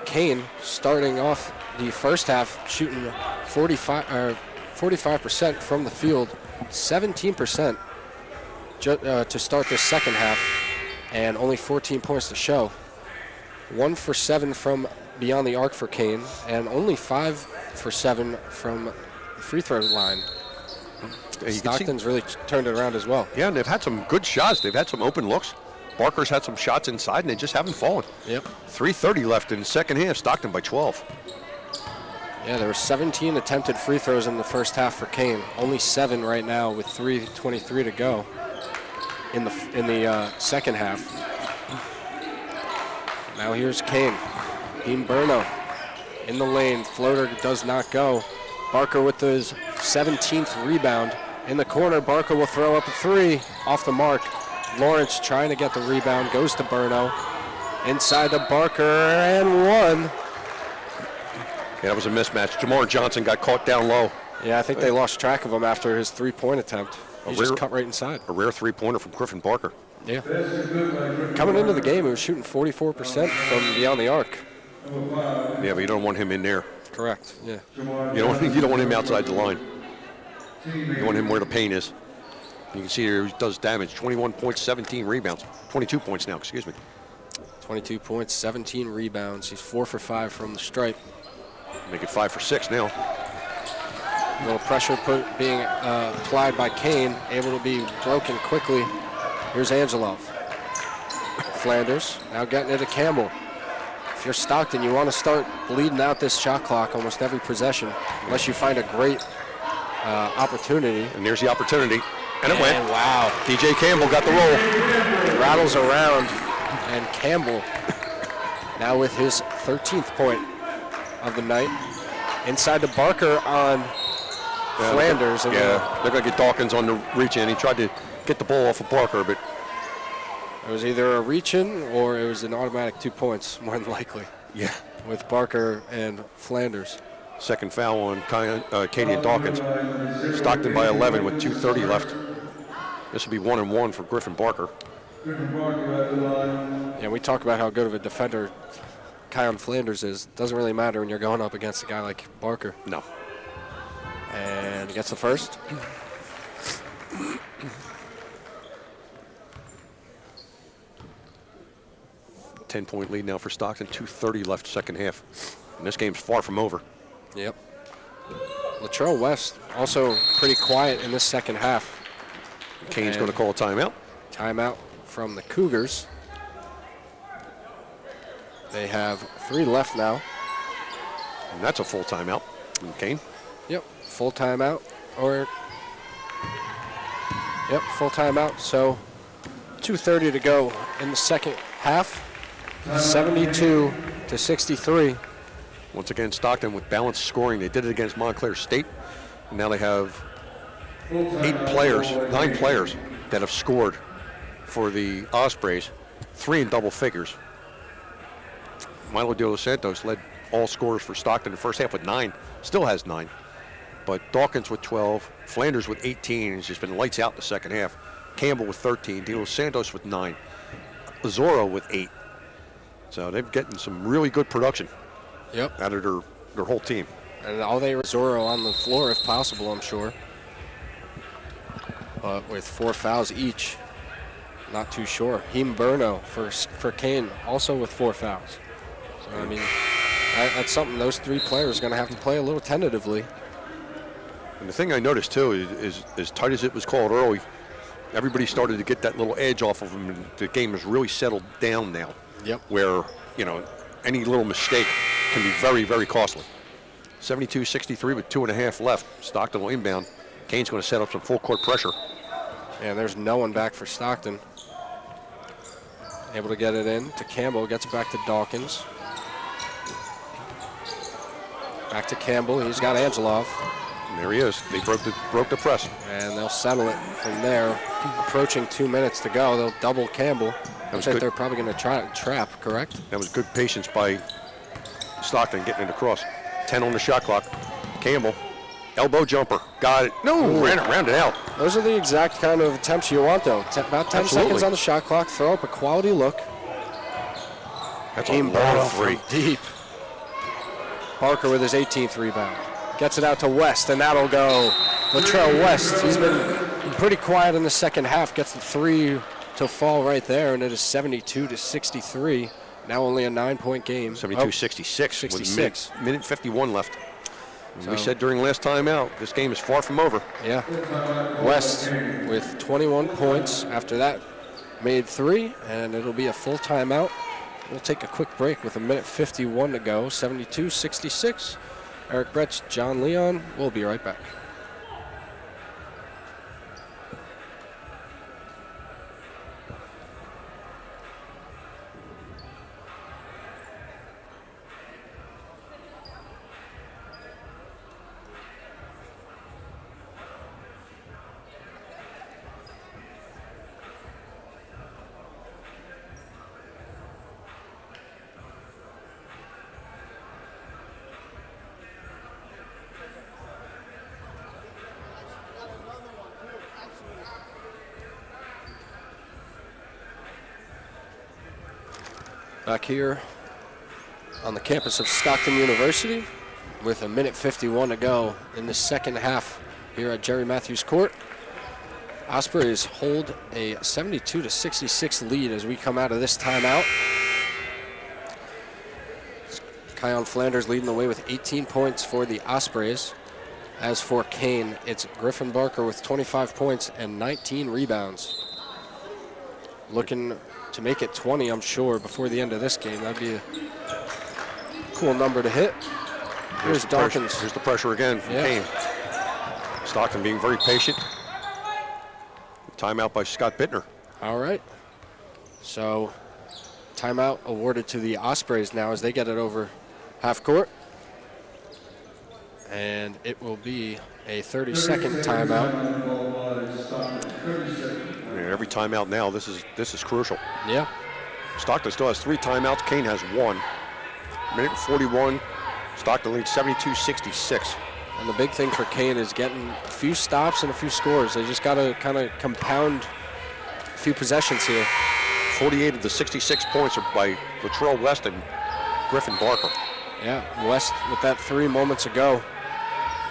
Kean, starting off the first half shooting 45% from the field, 17% to start this second half, and only 14 points to show. 1 for 7 from beyond the arc for Kean, and only 5 for 7 from the free throw line. Stockton's really turned it around as well. Yeah, and they've had some good shots. They've had some open looks. Barker's had some shots inside, and they just haven't fallen. Yep. 3:30 left in the second half. Stockton by 12. Yeah, there were 17 attempted free throws in the first half for Kean. Only 7 right now with 3:23 to go in the second half. Now here's Kean. Dean Burno in the lane. Floater does not go. Barker with his 17th rebound. In the corner, Barker will throw up a 3 off the mark. Lawrence trying to get the rebound, goes to Burno. Inside to Barker, and 1. Yeah, that was a mismatch. Jamar Johnson got caught down low. Yeah, I think they lost track of him after his 3-point attempt. He just cut right inside. A rare 3-pointer from Griffin Barker. Yeah. Coming into the game, he was shooting 44% from beyond the arc. Yeah, but you don't want him in there. Correct, yeah. You don't want him outside the line. You want him where the paint is. You can see here he does damage. 21 points, 17 rebounds. 22 points now, excuse me. 22 points, 17 rebounds. He's 4 for 5 from the stripe. Make it 5 for 6 now. A little pressure being applied by Kean, able to be broken quickly. Here's Angelov. Flanders now getting it to Campbell. If you're Stockton, you want to start bleeding out this shot clock almost every possession, unless you find a great opportunity. And there's the opportunity. And it went. Wow. DJ Campbell got the roll. rattles around, and Campbell now with his 13th point of the night. Inside to Barker on Flanders. They're going to get Dawkins on the reach in. He tried to get the ball off of Barker, but it was either a reach-in or it was an automatic 2 points, more than likely. yeah. With Barker and Flanders. Second foul on Katie and Dawkins. Stockton by 11 with 2:30 left. This will be 1-1 for Griffin Barker. Yeah, we talk about how good of a defender Kean Flanders is. Doesn't really matter when you're going up against a guy like Barker. No. And he gets the first. Ten-point lead now for Stockton. 2:30 left second half. And this game's far from over. Yep. Latrell West also pretty quiet in this second half. Kane's going to call a timeout. Timeout from the Cougars. They have 3 left now. And that's a full timeout from Kane. Yep, full timeout. Yep, full timeout. So 2:30 to go in the second half. 72-63. Once again, Stockton with balanced scoring. They did it against Montclair State. And now they have 9 players that have scored for the Ospreys, 3 in double figures. Milo De Los Santos led all scorers for Stockton in the first half with 9, still has 9. But Dawkins with 12, Flanders with 18, has just been lights out in the second half. Campbell with 13, De Los Santos with 9, Zorro with 8. So they're getting some really good production out of their whole team. And all they were Zorro on the floor if possible, I'm sure. But with 4 fouls each, not too sure. Heem Burno for Kean, also with 4 fouls. So, I mean, that's something those 3 players are going to have to play a little tentatively. And the thing I noticed, too, is as tight as it was called early, everybody started to get that little edge off of them, and the game has really settled down now. Yep. Where, any little mistake can be very, very costly. 72-63 with 2.5 left. Stockton will inbound. Kane's going to set up some full court pressure. And there's no one back for Stockton. Able to get it in to Campbell, gets it back to Dawkins. Back to Campbell, he's got Angelov. And there he is. They broke the press. And they'll settle it from there. Approaching 2 minutes to go, they'll double Campbell. Looks like they're probably going to try to trap, correct? That was good patience by Stockton getting it across. 10 on the shot clock. Campbell, elbow jumper, got it. No, round it out. Those are the exact kind of attempts you want, though. About 10 seconds on the shot clock, throw up a quality look. That's a long 3. Deep. Barker with his 18th rebound. Gets it out to West, and that'll go. Latrell West, he's been pretty quiet in the second half, gets the 3 to fall right there, and it is 72-63. Now only a 9-point game. 72-66. 66. With minute 51 left. We said during last time out, this game is far from over. Yeah. West with 21 points. After that, made 3, and it'll be a full timeout. We'll take a quick break with a minute 51 to go. 72-66. Eric Bretsch, John Leon. We'll be right back. Back here on the campus of Stockton University with a minute 51 to go in the second half here at Jerry Matthews Court. Ospreys hold a 72-66 lead as we come out of this timeout. Kean Flanders leading the way with 18 points for the Ospreys. As for Kean, it's Griffin Barker with 25 points and 19 rebounds. Looking to make it 20, I'm sure, before the end of this game. That'd be a cool number to hit. Here's Dawkins. Here's the pressure again from Kean. Stockton being very patient. Timeout by Scott Bittner. All right. So timeout awarded to the Ospreys now as they get it over half court. And it will be a 30-second timeout. Yeah, every timeout now, this is crucial. Yeah. Stockton still has 3 timeouts. Kean has 1. Minute and 41. Stockton leads 72-66. And the big thing for Kean is getting a few stops and a few scores. They just got to kind of compound a few possessions here. 48 of the 66 points are by Latrell West and Griffin Barker. Yeah, West with that 3 moments ago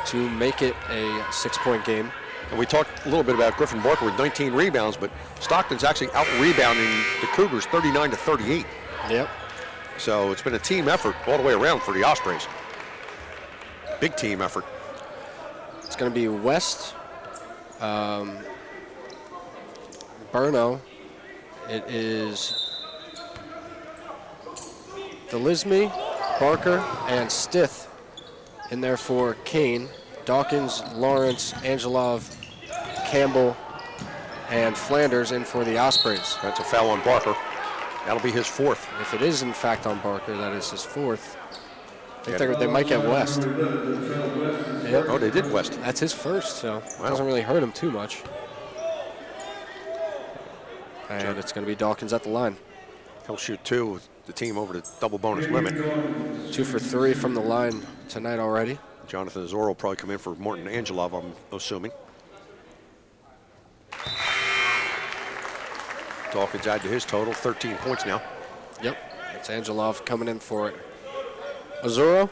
to make it a 6-point game. And we talked a little bit about Griffin Barker with 19 rebounds, but Stockton's actually out-rebounding the Cougars 39-38. Yep. So it's been a team effort all the way around for the Ospreys. Big team effort. It's going to be West, Burno. It is Delisme, Barker, and Stith in there for Kean. Dawkins, Lawrence, Angelov, Campbell, and Flanders in for the Ospreys. That's a foul on Barker. That'll be his 4th. If it is in fact on Barker, that is his 4th. I think they might get West. Yep. Oh, they did West. That's his first, so it Wow. doesn't really hurt him too much. And it's going to be Dawkins at the line. He'll shoot 2 with the team over the double bonus limit. 2 for 3 from the line tonight already. Jonathan Azor will probably come in for Morton Angelov, I'm assuming. Dawkins add to his total, 13 points now. Yep, it's Angelov coming in for Azoro.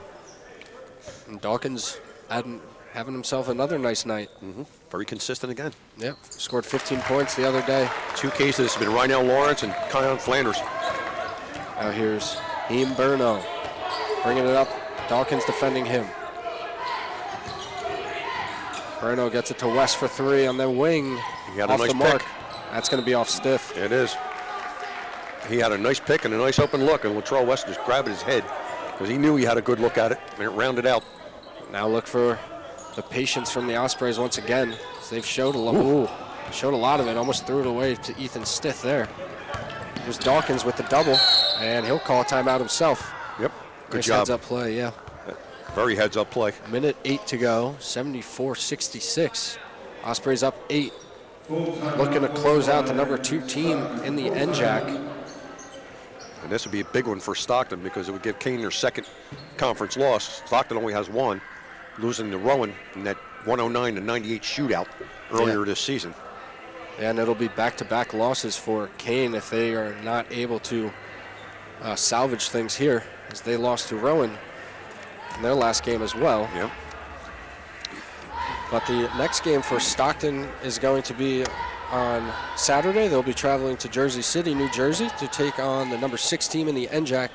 And Dawkins having himself another nice night. Very consistent again. Yep, scored 15 points the other day. 2 cases have been Rynell Lawrence and Kean Flanders. Now here's Kean Burno bringing it up. Dawkins defending him. Burno gets it to West for 3 on the wing. He got a off nice the mark. pick. That's going to be off Stith. It is. He had a nice pick and a nice open look, and Latrell West just grabbed his head because he knew he had a good look at it, and it rounded out. Now look for the patience from the Ospreys once again. So they've showed a lot of it. Almost threw it away to Ethan Stith there. Here's Dawkins with the double, and he'll call a timeout himself. Yep, good Nice job. heads-up play, yeah. Very heads-up play. Minute 8 to go, 74-66. Ospreys up 8. Looking to close out the number 2 team in the NJAC. And this would be a big one for Stockton because it would give Kean their 2nd conference loss. Stockton only has 1, losing to Rowan in that 109-98 shootout earlier this season. And it'll be back-to-back losses for Kean if they are not able to salvage things here, as they lost to Rowan in their last game as well. Yep. But the next game for Stockton is going to be on Saturday. They'll be traveling to Jersey City, New Jersey, to take on the number 6 team in the NJAC.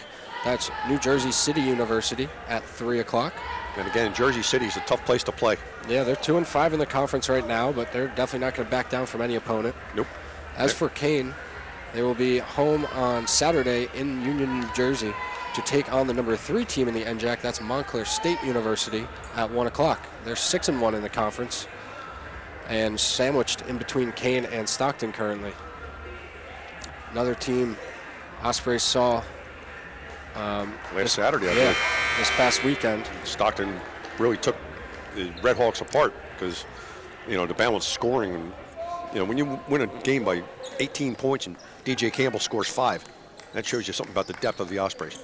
That's New Jersey City University at 3 o'clock. And again, Jersey City is a tough place to play. Yeah, they're 2-5 in the conference right now, but they're definitely not going to back down from any opponent. Nope. As for Kean, they will be home on Saturday in Union, New Jersey, to take on the number 3 team in the NJAC. That's Montclair State University at 1 o'clock. They're 6-1 in the conference and sandwiched in between Kean and Stockton currently. Another team Ospreys saw Last Saturday, I believe. this past weekend. Stockton really took the Red Hawks apart because, the balanced scoring. And, when you win a game by 18 points and DJ Campbell scores 5, that shows you something about the depth of the Ospreys.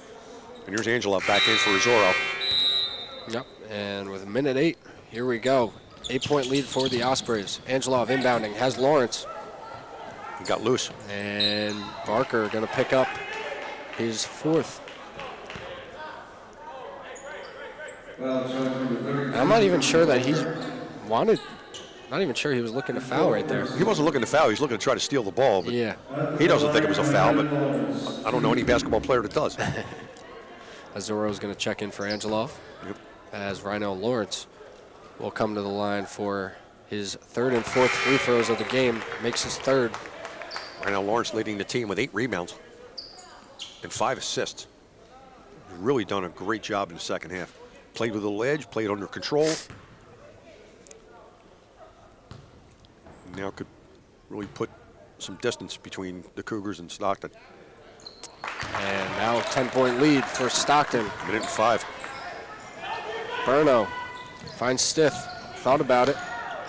And here's Angela back in for Azoro. Yep, and with minute 8, here we go. 8-point lead for the Ospreys. Angelov inbounding, has Lawrence. He got loose. And Barker going to pick up his 4th. I'm not even sure that he wanted, not even sure he was looking to foul right there. He wasn't looking to foul. He was looking to try to steal the ball. But Yeah. he doesn't think it was a foul, but I don't know any basketball player that does. Azoro's going to check in for Angelov. Yep. As Rynell Lawrence will come to the line for his 3rd and 4th free throws of the game. Makes his 3rd. Right now, Lawrence leading the team with 8 rebounds and 5 assists. He's really done a great job in the second half. Played with a ledge, played under control. Now could really put some distance between the Cougars and Stockton. And now 10-point lead for Stockton. Minute and 5. Burno finds Stith. Thought about it.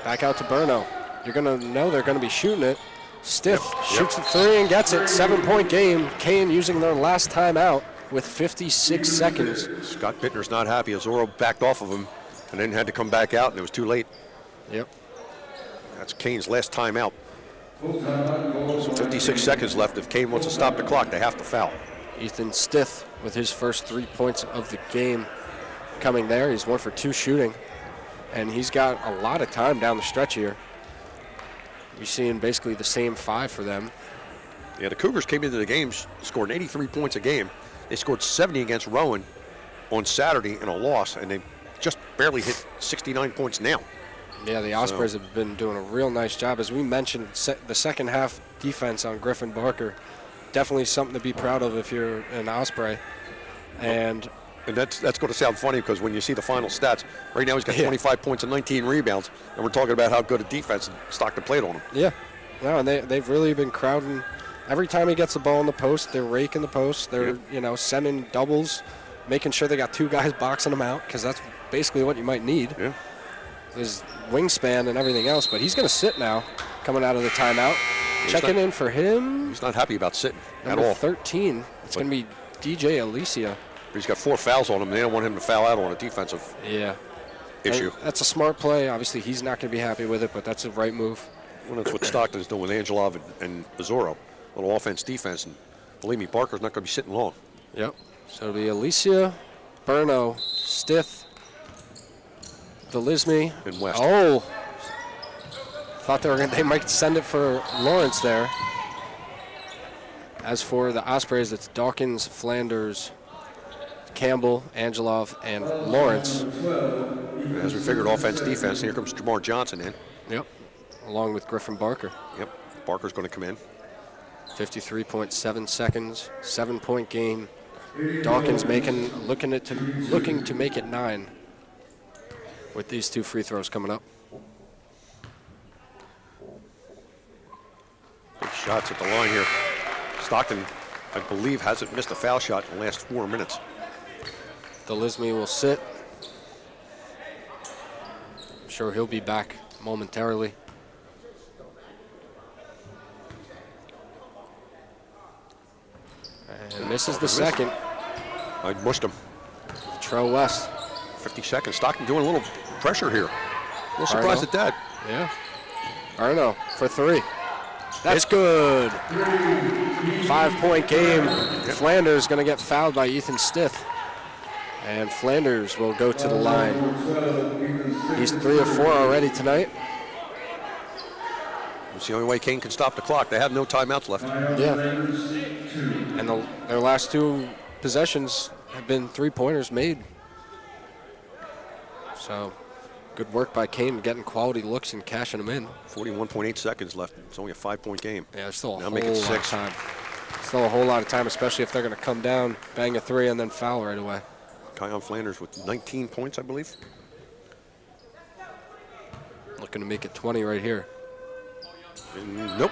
Back out to Burno. You're going to know they're going to be shooting it. Stith shoots the three and gets it. 7-point game. Kean using their last timeout with 56 seconds. Scott Bittner's not happy. Azoro backed off of him and then had to come back out, and it was too late. Yep. That's Kane's last timeout. So 56 seconds left. If Kane wants to stop the clock, they have to foul. Ethan Stith with his first 3 points of the game coming there. He's 1 for 2 shooting, and he's got a lot of time down the stretch here. You're seeing basically the same 5 for them. Yeah, the Cougars came into the game scoring 83 points a game. They scored 70 against Rowan on Saturday in a loss, and they just barely hit 69 points now. Yeah, the Ospreys have been doing a real nice job. As we mentioned, the second half defense on Griffin Barker, definitely something to be proud of if you're an Osprey. And that's going to sound funny because when you see the final stats, right now he's got 25 points and 19 rebounds, and we're talking about how good a defense Stockton played on him. Yeah, no, and they've really been crowding. Every time he gets the ball in the post, they're raking the post. They're sending doubles, making sure they got 2 guys boxing him out, because that's basically what you might need. Yeah. His wingspan and everything else, but he's going to sit now, coming out of the timeout. Checking in for him. He's not happy about sitting at Number all. 13. It's going to be DJ Alicia. He's got 4 fouls on him. They don't want him to foul out on a defensive issue. And that's a smart play. Obviously, he's not going to be happy with it, but that's the right move. Well, that's what Stockton's doing with Angelov and Azoro. A little offense, defense, and believe me, Barker's not going to be sitting long. Yep. So it'll be Alicia, Burno, Stith, Delisme. And West. Oh. Thought they might send it for Lawrence there. As for the Ospreys, it's Dawkins, Flanders, Campbell, Angelov, and Lawrence. As we figured, offense, defense. Here comes Jamar Johnson in. Yep. Along with Griffin Barker. Yep. Barker's going to come in. 53.7 seconds, 7-point game. Dawkins looking to make it 9 with these 2 free throws coming up. Big shots at the line here. Stockton, I believe, hasn't missed a foul shot in the last 4 minutes. Delisme will sit. I'm sure he'll be back momentarily. And misses the second. I mushed him. Trell West. 50 seconds. Stockton doing a little pressure here. A little surprised at that. Yeah. Arno for 3. That's good. 5-point game. Yep. Flanders going to get fouled by Ethan Stith. And Flanders will go to the line. He's 3 of 4 already tonight. It's the only way Kean can stop the clock. They have no timeouts left. Yeah. And their last 2 possessions have been 3-pointers made. So good work by Kean getting quality looks and cashing them in. 41.8 seconds left. It's only a 5-point game. Yeah, there's still a now whole lot of time. Still a whole lot of time, especially if they're going to come down, bang a 3, and then foul right away. Kean Flanders with 19 points, I believe. Looking to make it 20 right here. Nope.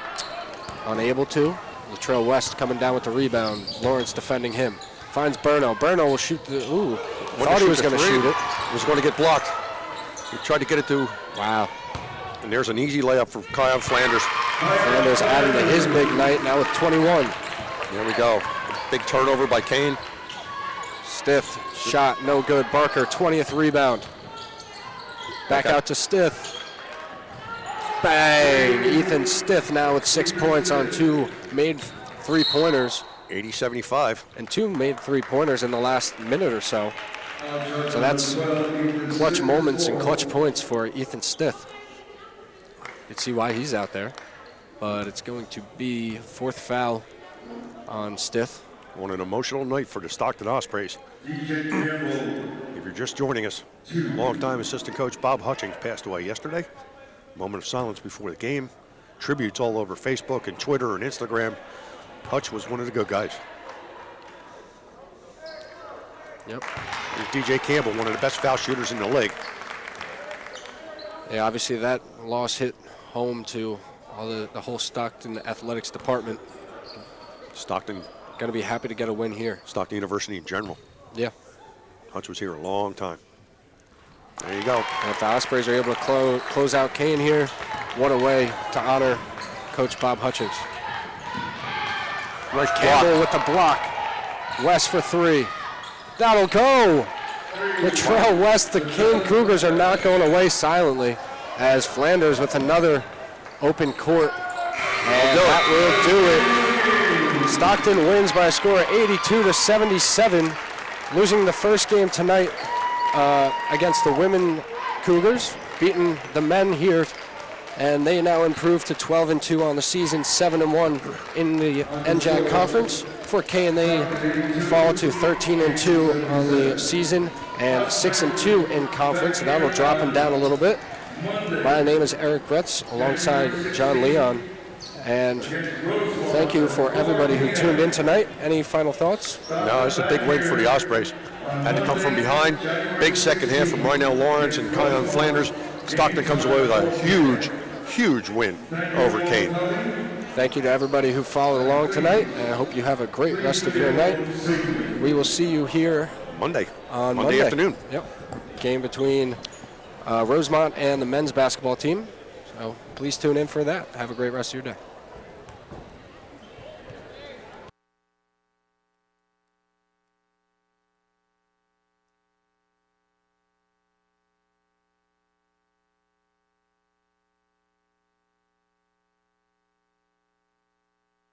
Unable to. Latrell West coming down with the rebound. Lawrence defending him. Finds Burno. Burno will shoot the. Ooh. Thought he was going to shoot it. Was going to get blocked. He tried to get it to. Wow. And there's an easy layup for Kean Flanders. Flanders adding to his big night now with 21. There we go. Big turnover by Kean. Stith. Shot. No good. Barker. 20th rebound. Back out to Stith. Bang! Ethan Stith now with 6 points on 2 made 3-pointers. 80-75. And 2 made 3-pointers in the last minute or so. So that's clutch moments and clutch points for Ethan Stith. You can see why he's out there. But it's going to be 4th foul on Stith. On an emotional night for the Stockton Ospreys. If you're just joining us, longtime assistant coach Bob Hutchings passed away yesterday. Moment of silence before the game. Tributes all over Facebook and Twitter and Instagram. Hutch was one of the good guys. Yep. Here's DJ Campbell, one of the best foul shooters in the league. Yeah, obviously that loss hit home to all the whole Stockton athletics department. Stockton, Going to be happy to get a win here. Stockton University in general. Yeah. Hutch was here a long time. There you go. And if the Ospreys are able to close out Kean here, what a way to honor Coach Bob Hutchings. Nice Campbell with the block. West for three. That'll go. Latrell West, the Kean Cougars are not going away silently as Flanders with another open court. And that will do it. Stockton wins by a score of 82-77, losing the first game tonight against the women Cougars, beating the men here, and they now improve to 12-2 on the season, 7-1 in the NJAC conference. For Kean, they fall to 13-2 on the season and 6-2 in conference, and that will drop them down a little bit. My name is Eric Bretz, alongside John Leon, and thank you for everybody who tuned in tonight. Any final thoughts? No, it's a big win for the Ospreys. Had to come from behind. Big second half from Rynell Lawrence and Kean Flanders. Stockton comes away with a huge, huge win over Kean. Thank you to everybody who followed along tonight, and I hope you have a great rest of your night. We will see you here Monday Monday afternoon. Yep. Game between Rosemont and the men's basketball team. So please tune in for that. Have a great rest of your day.